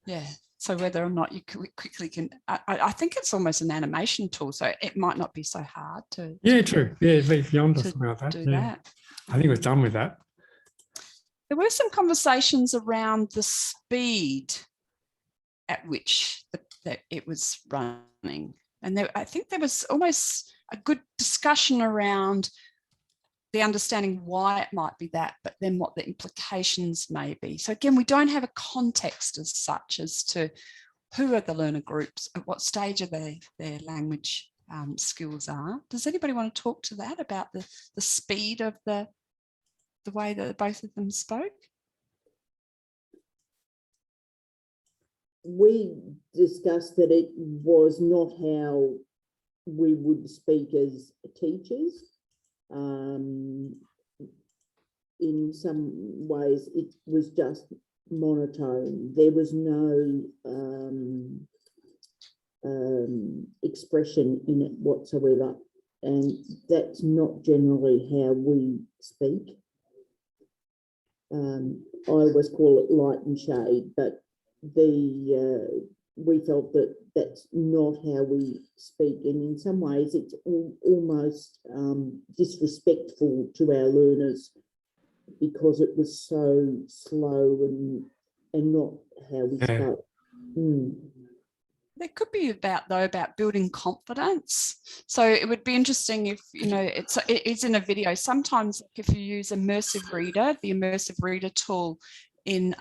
Yeah. So whether or not you quickly can, I think it's almost an animation tool, so it might not be so hard to. Yeah, true. Yeah, it's beyond or something like that. Do Yeah. that. I think it was done with that. There were some conversations around the speed at which that it was running, and I think there was almost a good discussion around the understanding why it might be that, but then what the implications may be. So again, we don't have a context as such as to who are the learner groups, at what stage of their language skills are. Does anybody want to talk to that about the speed of the way that both of them spoke? We discussed that it was not how we would speak as teachers. In some ways, it was just monotone. There was no expression in it whatsoever, and that's not generally how we speak. I always call it light and shade, but we felt that that's not how we speak, and in some ways it's almost disrespectful to our learners because it was so slow and not how we spoke. There could be about building confidence. So it would be interesting if, you know, it's in a video. Sometimes if you use Immersive Reader, the Immersive Reader tool in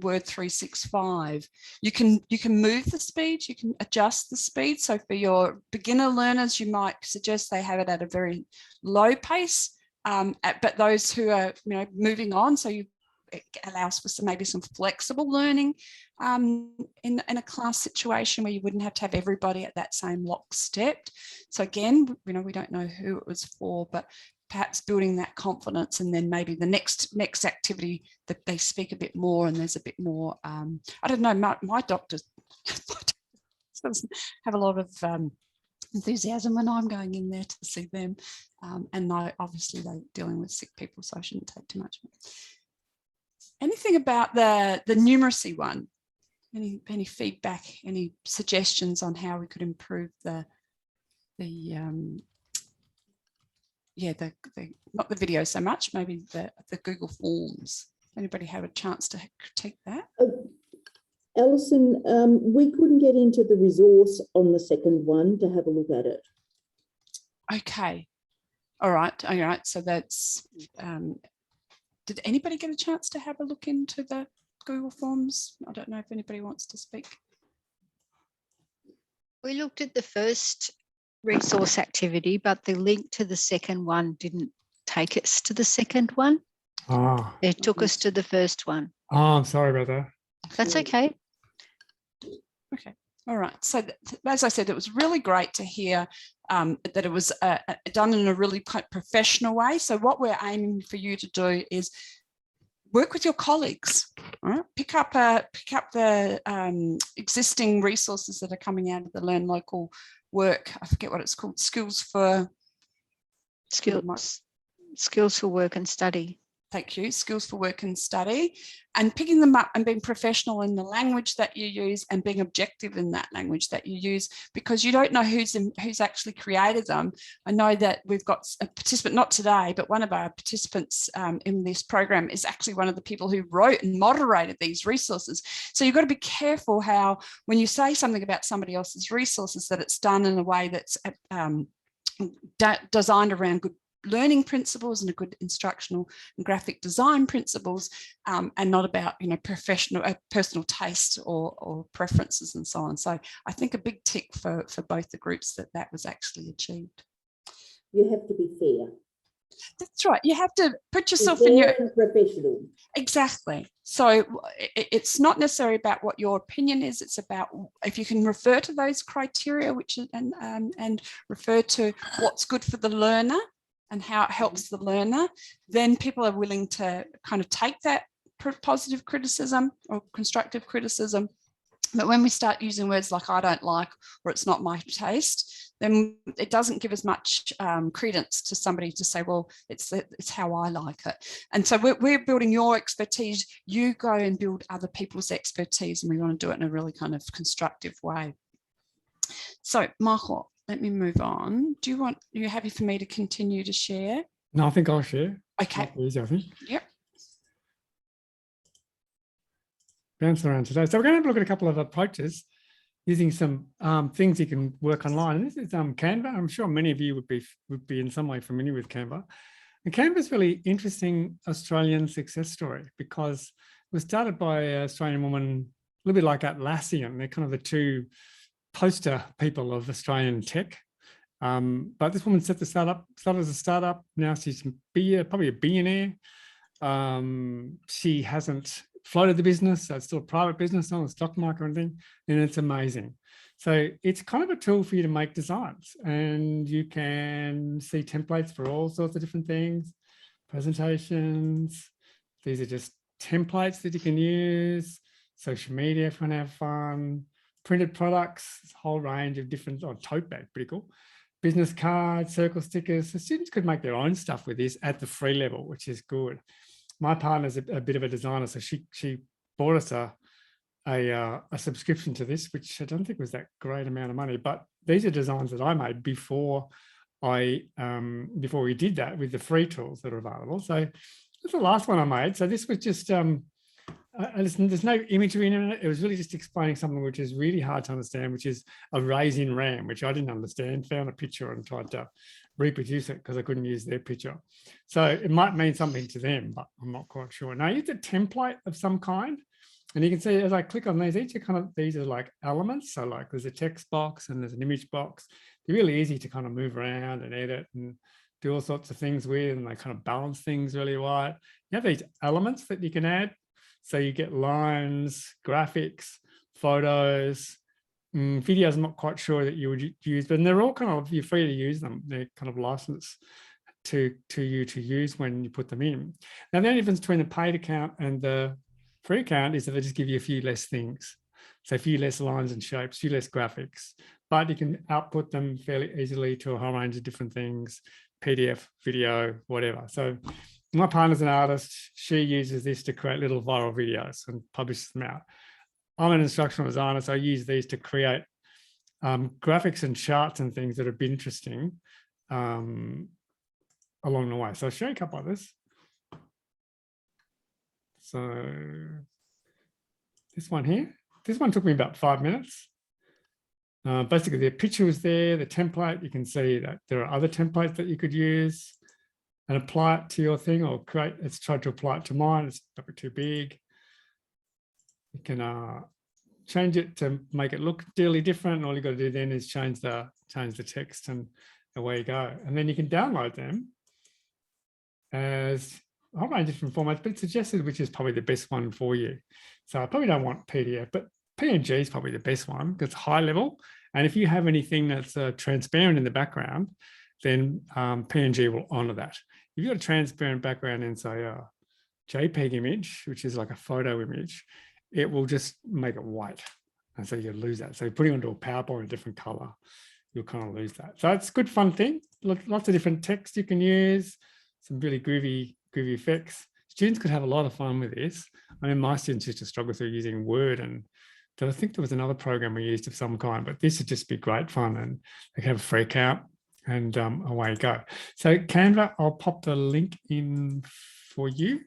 Word 365, you can move the speed, you can adjust the speed. So for your beginner learners, you might suggest they have it at a very low pace, but those who are, you know, moving on, so it allows for maybe some flexible learning in a class situation where you wouldn't have to have everybody at that same lockstep. So again, you know, we don't know who it was for, but perhaps building that confidence, and then maybe the next activity that they speak a bit more and there's a bit more, I don't know, my doctor doesn't have a lot of enthusiasm when I'm going in there to see them. And obviously they're dealing with sick people, so I shouldn't take too much of it. Anything about the numeracy one? Any feedback, any suggestions on how we could improve the not the video so much, maybe the Google Forms? Anybody have a chance to critique that? Alison, we couldn't get into the resource on the second one to have a look at it. Okay. All right. So that's, did anybody get a chance to have a look into the Google Forms? I don't know if anybody wants to speak. We looked at the first resource activity, but the link to the second one didn't take us to the second one. Oh. It took us to the first one. Oh, I'm sorry about that. That's okay. Okay. All right. So as I said, it was really great to hear that it was done in a really quite professional way. So what we're aiming for you to do is work with your colleagues. All right? Pick up the existing resources that are coming out of the Learn Local work. I forget what it's called. Skills for Work and Study. Thank you. Skills for Work and Study, and picking them up and being professional in the language that you use and being objective in that language that you use, because you don't know who's actually created them. I know that we've got a participant, not today, but one of our participants in this program is actually one of the people who wrote and moderated these resources. So you've got to be careful how, when you say something about somebody else's resources, that it's done in a way that's designed around good learning principles and a good instructional and graphic design principles, and not about, you know, personal taste or preferences and so on. So I think a big tick for both the groups that was actually achieved. You have to be fair. That's right. You have to put yourself Be in fair your and professional. exactly. So it's not necessarily about what your opinion is. It's about if you can refer to those criteria, which and refer to what's good for the learner and how it helps the learner, then people are willing to kind of take that positive criticism or constructive criticism. But when we start using words like I don't like or it's not my taste, then it doesn't give as much credence to somebody to say, well, it's how I like it. And so we're building your expertise. You go and build other people's expertise, and we want to do it in a really kind of constructive way. So Michael, let me move on. Are you happy for me to continue to share? No, I think I'll share. Okay. Easy, I think. Yep. Bounce around today. So we're going to look at a couple of approaches using some things you can work online. And this is Canva. I'm sure many of you would be in some way familiar with Canva. And Canva is really interesting Australian success story because it was started by an Australian woman, a little bit like Atlassian. They're kind of the two poster people of Australian tech. But this woman started as a startup. Now she's probably a billionaire. She hasn't floated the business, so it's still a private business on the stock market or anything, and it's amazing. So it's kind of a tool for you to make designs, and you can see templates for all sorts of different things, presentations. These are just templates that you can use, social media if you want to have fun, printed products, a whole range of different, tote bag, pretty cool. Business cards, circle stickers. So students could make their own stuff with this at the free level, which is good. My partner's a bit of a designer, so she bought us a subscription to this, which I don't think was that great amount of money. But these are designs that I made before we did that with the free tools that are available. So that's the last one I made. So this was just there's no imagery in it. It was really just explaining something which is really hard to understand, which is a raise in RAM, which I didn't understand. Found a picture and tried to reproduce it because I couldn't use their picture. So it might mean something to them, but I'm not quite sure. Now it's a template of some kind. And you can see as I click on these, these are like elements. So like there's a text box and there's an image box. They're really easy to kind of move around and edit and do all sorts of things with, and they kind of balance things really right. You have these elements that you can add. So you get lines, graphics, photos, videos. I'm not quite sure that you would use, but they're all kind of, you're free to use them. They're kind of licensed to you to use when you put them in. Now, the only difference between the paid account and the free account is that they just give you a few less things. So a few less lines and shapes, a few less graphics, but you can output them fairly easily to a whole range of different things, PDF, video, whatever. So my partner's an artist. She uses this to create little viral videos and publishes them out. I'm an instructional designer, so I use these to create graphics and charts and things that have been interesting along the way. So I'll show you a couple of this. So this one here, this one took me about 5 minutes. Basically, the picture was there, the template. You can see that there are other templates that you could use and apply it to your thing, or let's try to apply it to mine. It's probably too big. You can change it to make it look really different. And all you've got to do then is change the text, and away you go. And then you can download them as a whole range of different formats, but it's suggested which is probably the best one for you. So I probably don't want PDF, but PNG is probably the best one because it's high level. And if you have anything that's transparent in the background, then PNG will honor that. If you've got a transparent background in, say, a JPEG image, which is like a photo image, it will just make it white. And so you lose that. So putting it onto a PowerPoint in a different color, you'll kind of lose that. So it's a good fun thing. Lots of different text you can use, some really groovy effects. Students could have a lot of fun with this. I mean, my students used to struggle through using Word, and I think there was another program we used of some kind, but this would just be great fun, and they can have a free account, and away you go. So Canva, I'll pop the link in for you.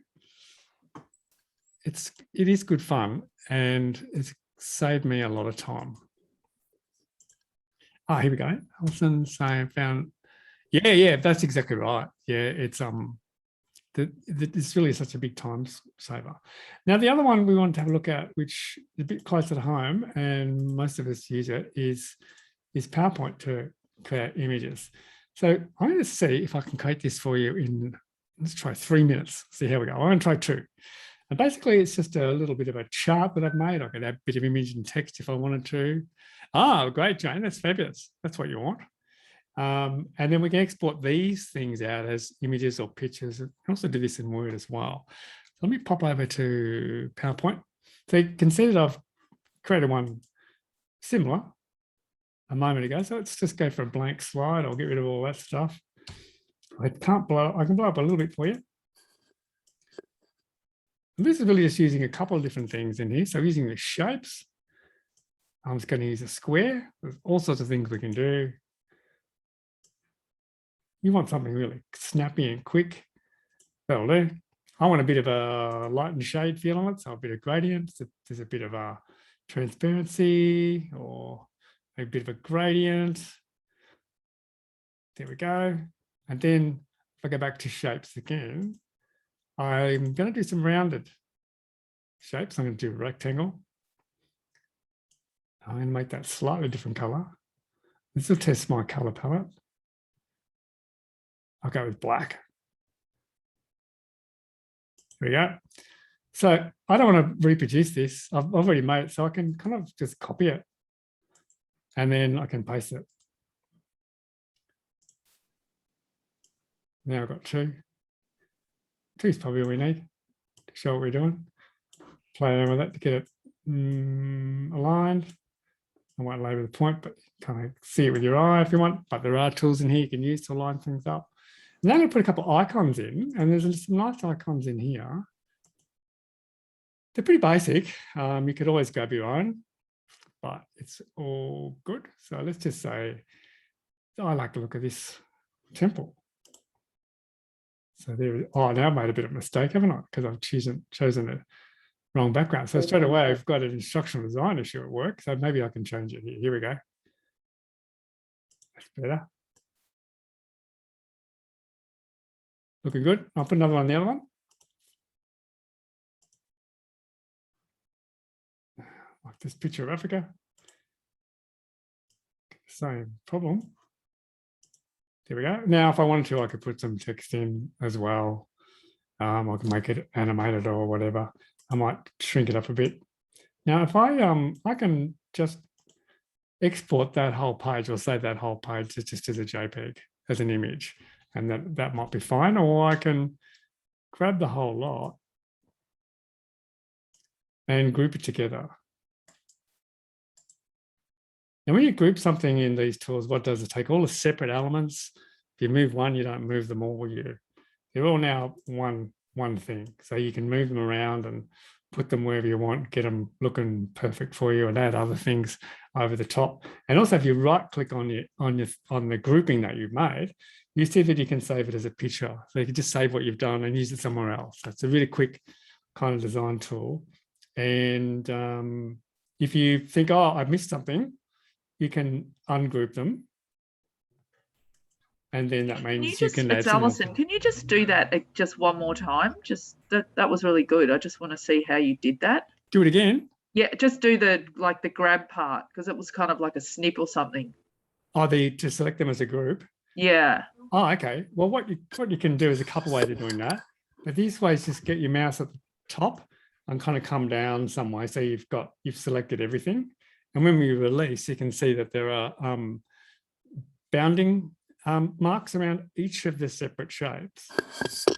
It is good fun, and it's saved me a lot of time. Oh, here we go. Alison saying found Yeah, that's exactly right. Yeah, it's it's really such a big time saver. Now, the other one we want to have a look at, which is a bit closer to home, and most of us use it, is PowerPoint to create images. So I'm going to see if I can create this for you in, let's try 3 minutes. See how we go. I'm going to try 2. And basically, it's just a little bit of a chart that I've made. I could add a bit of image and text if I wanted to. Ah, great, Jane. That's fabulous. That's what you want. And then we can export these things out as images or pictures. And also do this in Word as well. So let me pop over to PowerPoint. So you can see that I've created one similar a moment ago. So let's just go for a blank slide. I'll get rid of all that stuff. I can blow up a little bit for you. And this is really just using a couple of different things in here. So using the shapes, I'm just going to use a square. There's all sorts of things we can do. You want something really snappy and quick, that'll do. I want a bit of a light and shade feel on it, so a bit of gradient. So there's a bit of a transparency or a bit of a gradient. There we go. And then if I go back to shapes again, I'm going to do some rounded shapes. I'm going to do a rectangle. I'm going to make that slightly different color. This will test my color palette. I'll go with black. There we go. So I don't want to reproduce this. I've already made it, so I can kind of just copy it and then I can paste it. Now I've got 2. 2 is probably all we need to show what we're doing. Play around with that to get it aligned. I won't label the point, but you kind of see it with your eye if you want. But there are tools in here you can use to line things up. Now I'm going to put a couple of icons in, and there's some nice icons in here. They're pretty basic. You could always grab your own, but it's all good. So let's just say, I like the look of this temple. So there, oh, now I've made a bit of a mistake, haven't I? Because I've chosen the wrong background. So straight away, I've got an instructional design issue at work. So maybe I can change it here. Here we go. That's better. Looking good. I'll put another one on the other one. Like this picture of Africa. Same problem. There we go. Now, if I wanted to, I could put some text in as well. I can make it animated or whatever. I might shrink it up a bit. Now, if I can just export that whole page or save that whole page just as a JPEG, as an image, and that might be fine. Or I can grab the whole lot and group it together. And when you group something in these tools, what does it take? All the separate elements. If you move one, you don't move them all. They're all now one thing. So you can move them around and put them wherever you want, get them looking perfect for you, and add other things over the top. And also, if you right click on the grouping that you've made, you see that you can save it as a picture. So you can just save what you've done and use it somewhere else. So it's a really quick kind of design tool. And if you think, oh, I missed something, you can ungroup them. And then that means you can add it's Alison, can you just do that just one more time? Just that was really good. I just want to see how you did that. Do it again? Yeah, just do the grab part, because it was kind of like a snip or something. Oh, to select them as a group? Yeah. Oh, okay. Well, what you can do is a couple ways of doing that. But these ways, just get your mouse at the top and kind of come down some way. So you've selected everything. And when we release, you can see that there are bounding marks around each of the separate shapes.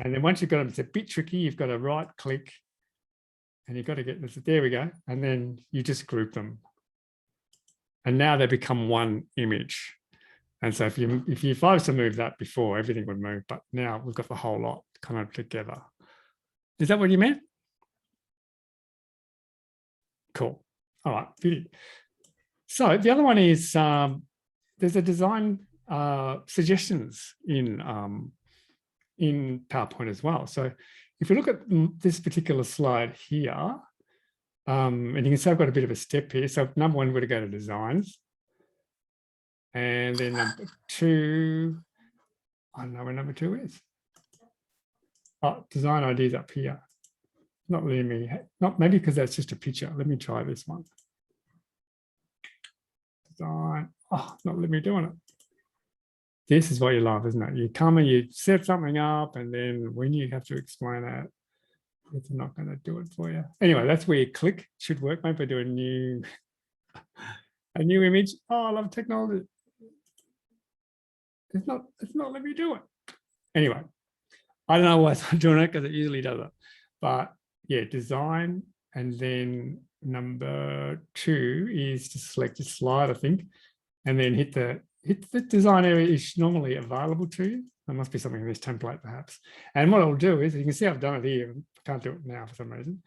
And then once you've got them, it's a bit tricky. You've got to right click and you've got to get this. There we go. And then you just group them. And now they become one image. And so if I was to move that before, everything would move. But now we've got the whole lot kind of together. Is that what you meant? Cool. All right, beauty. So the other one is there's a design suggestions in PowerPoint as well. So if you look at this particular slide here, and you can see I've got a bit of a step here. So number one, we're going to go to designs. And then number two, I don't know where number 2 is. Oh, design ideas up here. Not letting me, not maybe because that's just a picture. Let me try this one. Design, oh, not letting me do it. This is what you love, isn't it? You come and you set something up, and then when you have to explain it, it's not going to do it for you. Anyway, that's where you click. Should work. Maybe I do a new image. Oh, I love technology. It's not letting me do it. Anyway, I don't know why it's not doing it, because it usually does it. But yeah, design, and then number 2 is to select a slide, I think, and then hit the design area is normally available to you. There must be something in this template perhaps. And what I'll do is, you can see I've done it here. I can't do it now for some reason.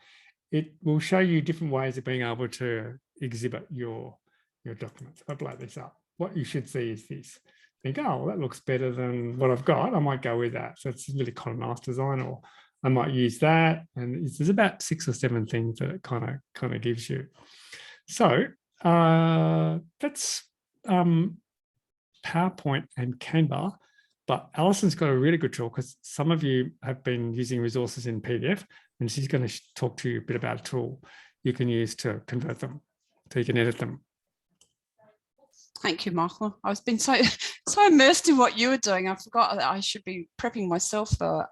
It will show you different ways of being able to exhibit your documents. If I blow this up, what you should see is this. Think, oh, well, that looks better than what I've got. I might go with that. So it's really kind of nice design, or I might use that. And there's about 6 or 7 things that it kind of gives you. So that's PowerPoint and Canva, but Alison's got a really good tool, because some of you have been using resources in PDF, and she's going to talk to you a bit about a tool you can use to convert them, so you can edit them. Thank you, Michael. I've been so immersed in what you were doing. I forgot that I should be prepping myself for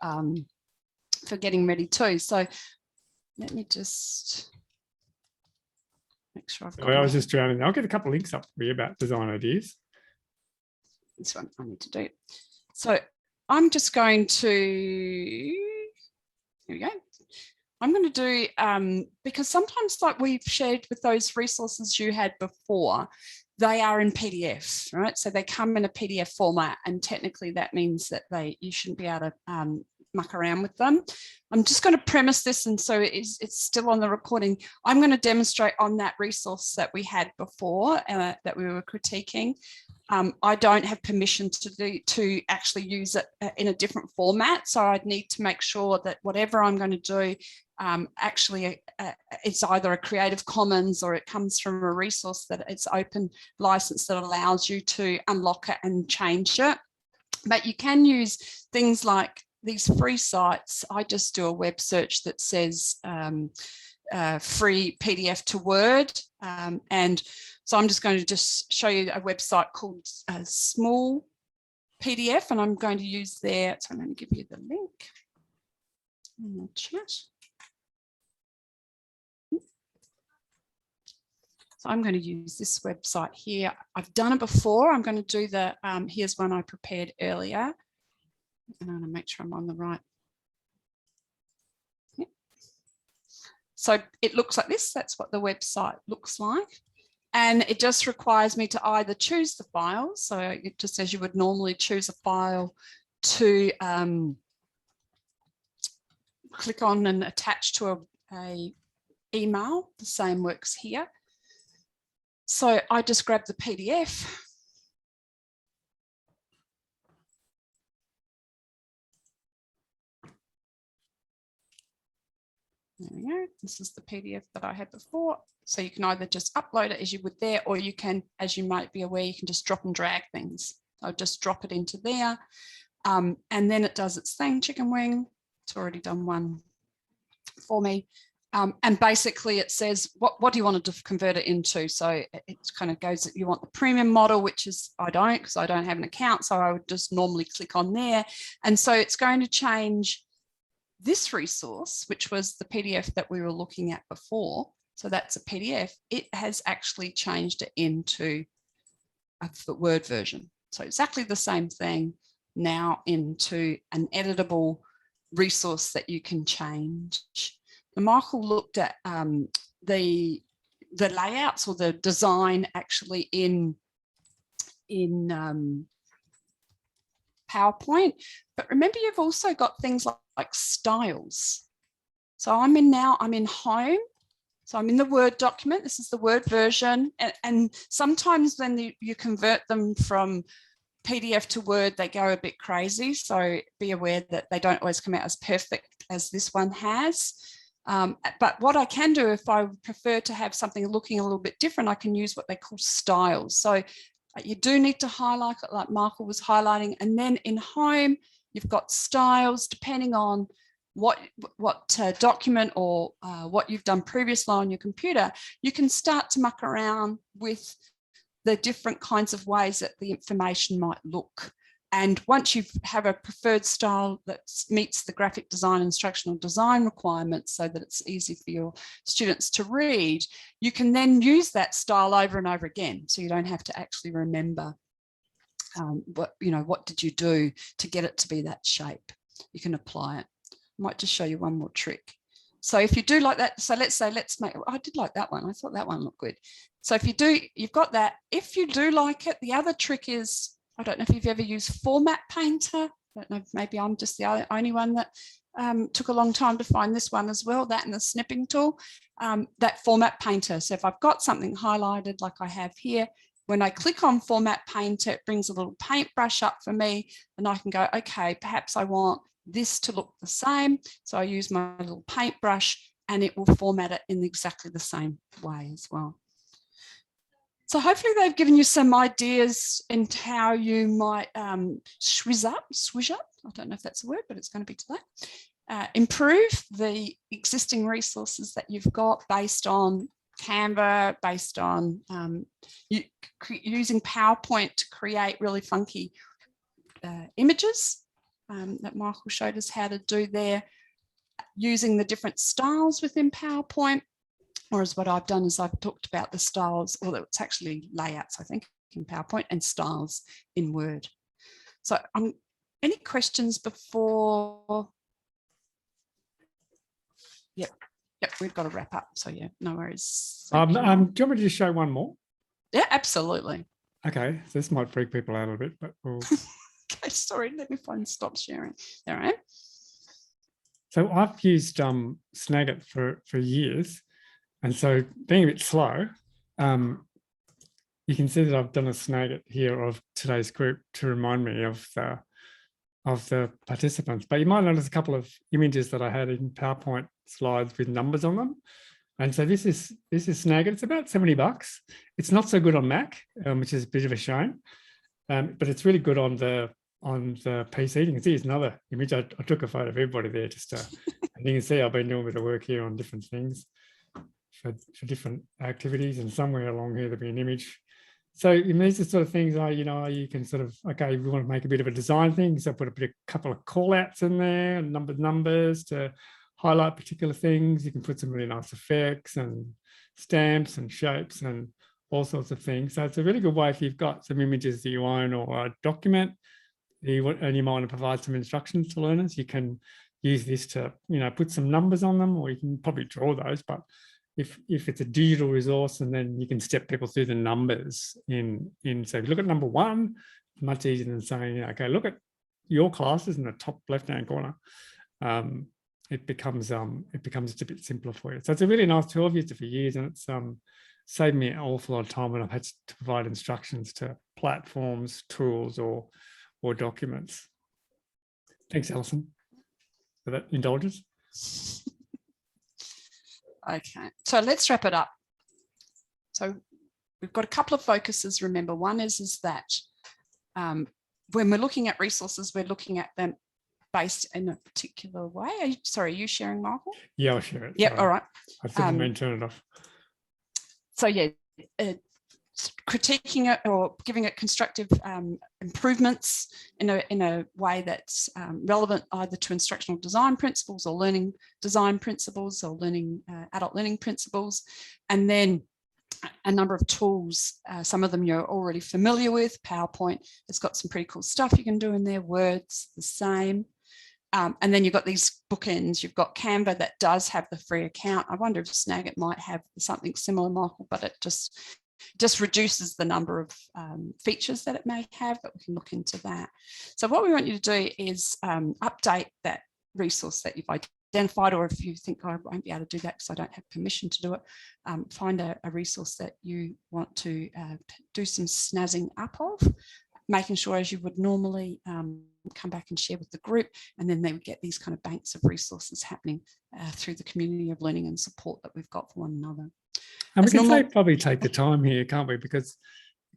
getting ready too. So let me just make sure I've got. I was just drowning. I'll get a couple of links up for you about design ideas. This one I need to do. So I'm just going to, here we go. I'm going to do, because sometimes, like we've shared with those resources you had before, they are in PDF, right? So they come in a PDF format, and technically that means that you shouldn't be able to muck around with them. I'm just going to premise this, and so it's still on the recording. I'm going to demonstrate on that resource that we had before that we were critiquing. I don't have permission to actually use it in a different format, so I'd need to make sure that whatever I'm going to do actually it's either a Creative Commons or it comes from a resource that it's open license that allows you to unlock it and change it. But you can use things like these free sites. I just do a web search that says free PDF to Word, and so I'm just going to just show you a website called Small PDF, and I'm going to use there. So I'm going to give you the link in the chat. So I'm going to use this website here. I've done it before. I'm going to do the, here's one I prepared earlier. And I'm going to make sure I'm on the right. Yep. So it looks like this. That's what the website looks like. And it just requires me to either choose the file. So it just as you would normally choose a file to click on and attach to a email. The same works here. So I just grab the PDF. There we go. This is the PDF that I had before. So you can either just upload it as you would there, or you can, as you might be aware, you can just drop and drag things. I'll just drop it into there. And then it does its thing, chicken wing. It's already done one for me. And basically it says, what do you want to convert it into? So it kind of goes that you want the premium model, which is, I don't, because I don't have an account. So I would just normally click on there. And so it's going to change this resource, which was the PDF that we were looking at before. So that's a PDF. It has actually changed it into a Word version. So exactly the same thing now into an editable resource that you can change. And Michael looked at the layouts or the design actually in PowerPoint, but remember you've also got things like styles. So I'm in home. So I'm in the Word document. This is the Word version. And sometimes when you convert them from PDF to Word, they go a bit crazy. So be aware that they don't always come out as perfect as this one has. But what I can do, if I prefer to have something looking a little bit different, I can use what they call styles. So You do need to highlight it like Michael was highlighting. And then in home, you've got styles depending on what document or what you've done previously on your computer. You can start to muck around with the different kinds of ways that the information might look. And once you have a preferred style that meets the graphic design, instructional design requirements so that it's easy for your students to read, you can then use that style over and over again. So you don't have to actually remember what did you do to get it to be that shape. You can apply it. I might just show you one more trick. So if you do like that, so let's make, I did like that one. I thought that one looked good. So if you do, you've got that. If you do like it, the other trick is, I don't know if you've ever used Format Painter. I don't know, maybe I'm just the only one that took a long time to find this one as well, that and the snipping tool, that Format Painter. So if I've got something highlighted like I have here, when I click on Format Painter, it brings a little paintbrush up for me and I can go, okay, perhaps I want this to look the same. So I use my little paintbrush and it will format it in exactly the same way as well. So hopefully they've given you some ideas into how you might swish up, I don't know if that's a word, but it's going to be today. Improve the existing resources that you've got based on Canva, based on using PowerPoint to create really funky images that Michael showed us how to do there, using the different styles within PowerPoint. Or as what I've done is I've talked about the styles, or it's actually layouts, I think, in PowerPoint and styles in Word. So any questions before? Yep, we've got to wrap up. So yeah, no worries. Do you want me to just show one more? Yeah, absolutely. Okay, so this might freak people out a bit, but we'll... Okay, sorry, let me stop sharing. There I am. So I've used Snagit for years. And so being a bit slow, you can see that I've done a Snagit here of today's group to remind me of the participants. But you might notice a couple of images that I had in PowerPoint slides with numbers on them. And so this is Snagit. It's about $70. It's not so good on Mac, which is a bit of a shame. But it's really good on the PC. You can see it's another image. I took a photo of everybody there just to, and you can see I've been doing a bit of work here on different things for different activities, and somewhere along here there'll be an image. So these are sort of things you can sort of, okay, we want to make a bit of a design thing, so put a couple of call outs in there and numbers to highlight particular things. You can put some really nice effects and stamps and shapes and all sorts of things. So it's a really good way if you've got some images that you own or a document and you might want to provide some instructions to learners. You can use this to, put some numbers on them, or you can probably draw those. But if it's a digital resource, and then you can step people through the numbers in. So if you look at number 1, much easier than saying, okay, look at your classes in the top left-hand corner. It becomes just a bit simpler for you. So it's a really nice tool. I've used it for years, and it's saved me an awful lot of time when I've had to provide instructions to platforms, tools, or documents. Thanks, Alison, for that indulgence. Okay, so let's wrap it up. So we've got a couple of focuses. Remember, one is that when we're looking at resources, we're looking at them based in a particular way. Are you sharing, Michael? Yeah, I'll share it. Yep, Sorry. all right. I didn't mean to turn it off. So yeah, critiquing it or giving it constructive improvements in a way that's relevant either to instructional design principles or learning design principles or learning adult learning principles, and then a number of tools. Some of them you're already familiar with. PowerPoint, it's got some pretty cool stuff you can do in there. Word's the same. And then you've got these bookends. You've got Canva that does have the free account. I wonder if Snagit might have something similar, Michael, but it just reduces the number of features that it may have, but we can look into that. So what we want you to do is update that resource that you've identified, or if you think I won't be able to do that because I don't have permission to do it, find a resource that you want to do some snazzing up of, making sure as you would normally come back and share with the group, and then they would get these kind of banks of resources happening through the community of learning and support that we've got for one another. And we can probably take the time here, can't we? Because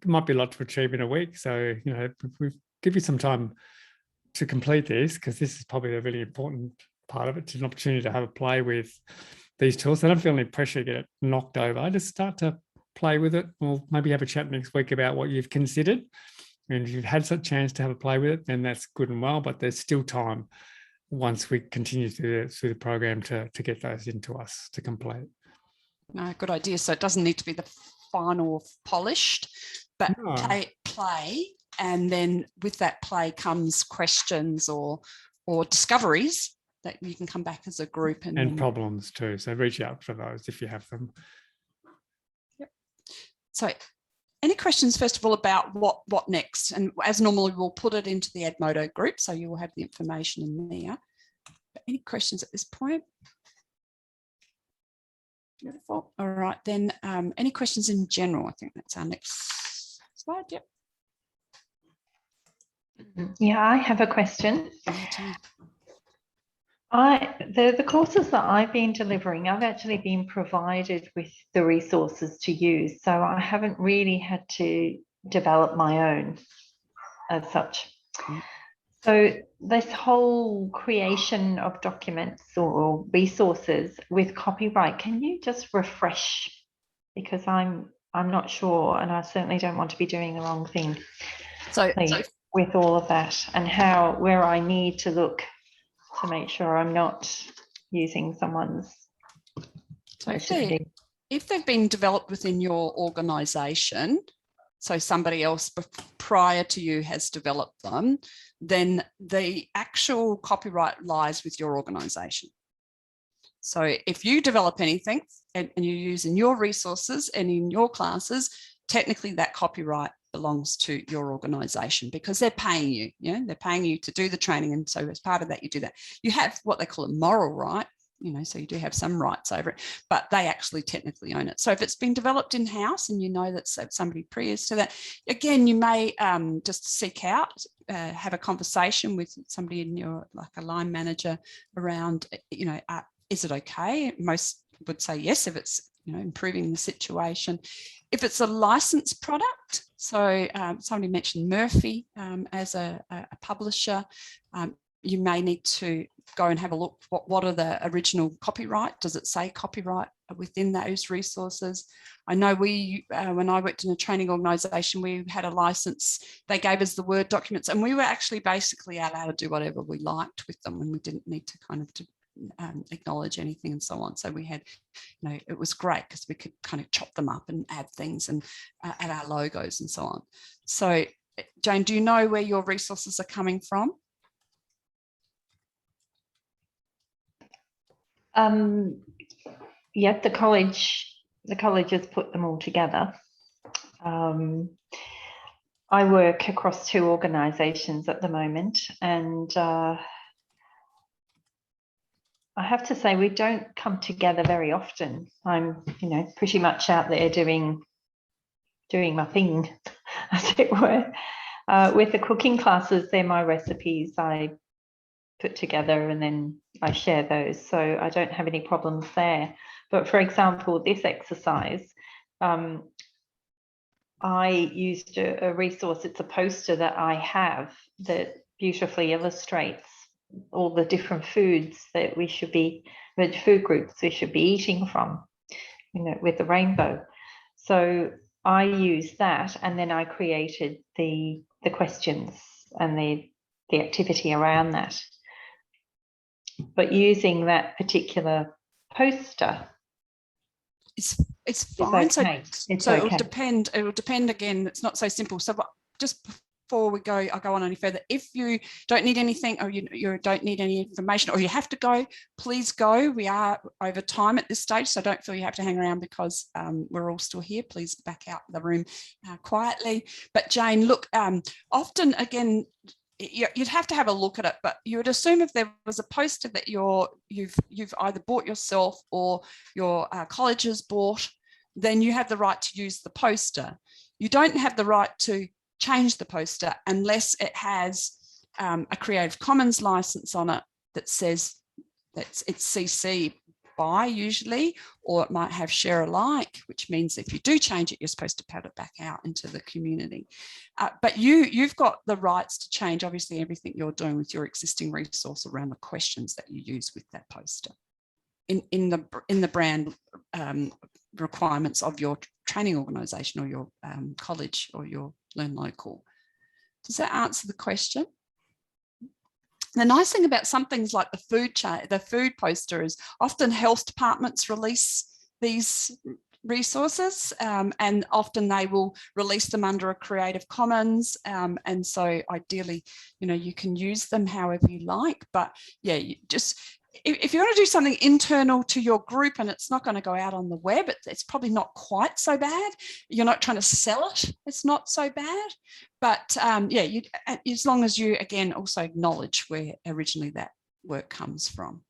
it might be a lot to achieve in a week. So, you know, we give you some time to complete this, because this is probably a really important part of it. It's an opportunity to have a play with these tools. So don't feel any pressure to get it knocked over. Just start to play with it. We'll maybe have a chat next week about what you've considered. And if you've had such a chance to have a play with it, then that's good and well, but there's still time once we continue through the program to get those into us to complete. No, good idea. So it doesn't need to be the final polished, but No. play. And then with that play comes questions or discoveries that you can come back as a group. And problems too. So reach out for those if you have them. Yep. So any questions, first of all, about what next? And as normally, we'll put it into the Edmodo group, so you will have the information in there. But any questions at this point? Beautiful. All right, then any questions in general? I think that's our next slide. Yep. Yeah, I have a question. The courses that I've been delivering, I've actually been provided with the resources to use. So I haven't really had to develop my own as such. So this whole creation of documents or resources with copyright, can you just refresh? Because I'm not sure, and I certainly don't want to be doing the wrong thing. So with all of that, and where I need to look to make sure I'm not using someone's. So if they've been developed within your organisation, so somebody else prior to you has developed them, then the actual copyright lies with your organisation. So if you develop anything and you're using your resources and in your classes, technically that copyright belongs to your organisation, because they're paying you, they're paying you to do the training. And so as part of that, you do that. You have what they call a moral right, so you do have some rights over it, but they actually technically own it. So if it's been developed in-house and you know that somebody previous to that, again, you may just seek out, have a conversation with somebody in your, like a line manager around, is it okay? Most would say yes, if it's, improving the situation. If it's a licensed product, so somebody mentioned Murphy as a publisher, you may need to go and have a look. What are the original copyright? Does it say copyright within those resources? I know when I worked in a training organisation, we had a license. They gave us the Word documents, and we were actually basically allowed to do whatever we liked with them, and we didn't need to kind of acknowledge anything and so on. So we had, it was great because we could kind of chop them up and add things and add our logos and so on. So Jane, do you know where your resources are coming from? Yeah, the college has put them all together. I work across 2 organisations at the moment, and I have to say we don't come together very often. I'm, pretty much out there doing my thing, as it were. With the cooking classes, they're my recipes I put together and then I share those. So I don't have any problems there. But for example, this exercise, I used a resource. It's a poster that I have that beautifully illustrates all the different foods that we should be, the food groups we should be eating from, with the rainbow. So I used that, and then I created the questions and the activity around that. But using that particular poster, it's fine. Okay. So it will depend. It will depend again. It's not so simple. So just before we go, I'll go on any further. If you don't need anything, or you don't need any information, or you have to go, please go. We are over time at this stage, so don't feel you have to hang around because we're all still here. Please back out the room quietly. But Jane, look, often again, you'd have to have a look at it, but you would assume if there was a poster that you've either bought yourself or your college has bought, then you have the right to use the poster. You don't have the right to change the poster unless it has a Creative Commons license on it that says that it's CC by usually, or it might have share alike, which means if you do change it, you're supposed to put it back out into the community. But you've got the rights to change, obviously, everything you're doing with your existing resource around the questions that you use with that poster in the brand requirements of your training organisation or your college or your Learn Local. Does that answer the question? The nice thing about some things like the food poster is often health departments release these resources, and often they will release them under a Creative Commons, and so ideally, you know, you can use them however you like. But yeah, you just, if you want to do something internal to your group and it's not going to go out on the web, it's probably not quite so bad. You're not trying to sell it, it's not so bad. But yeah, as long as you, again, also acknowledge where originally that work comes from.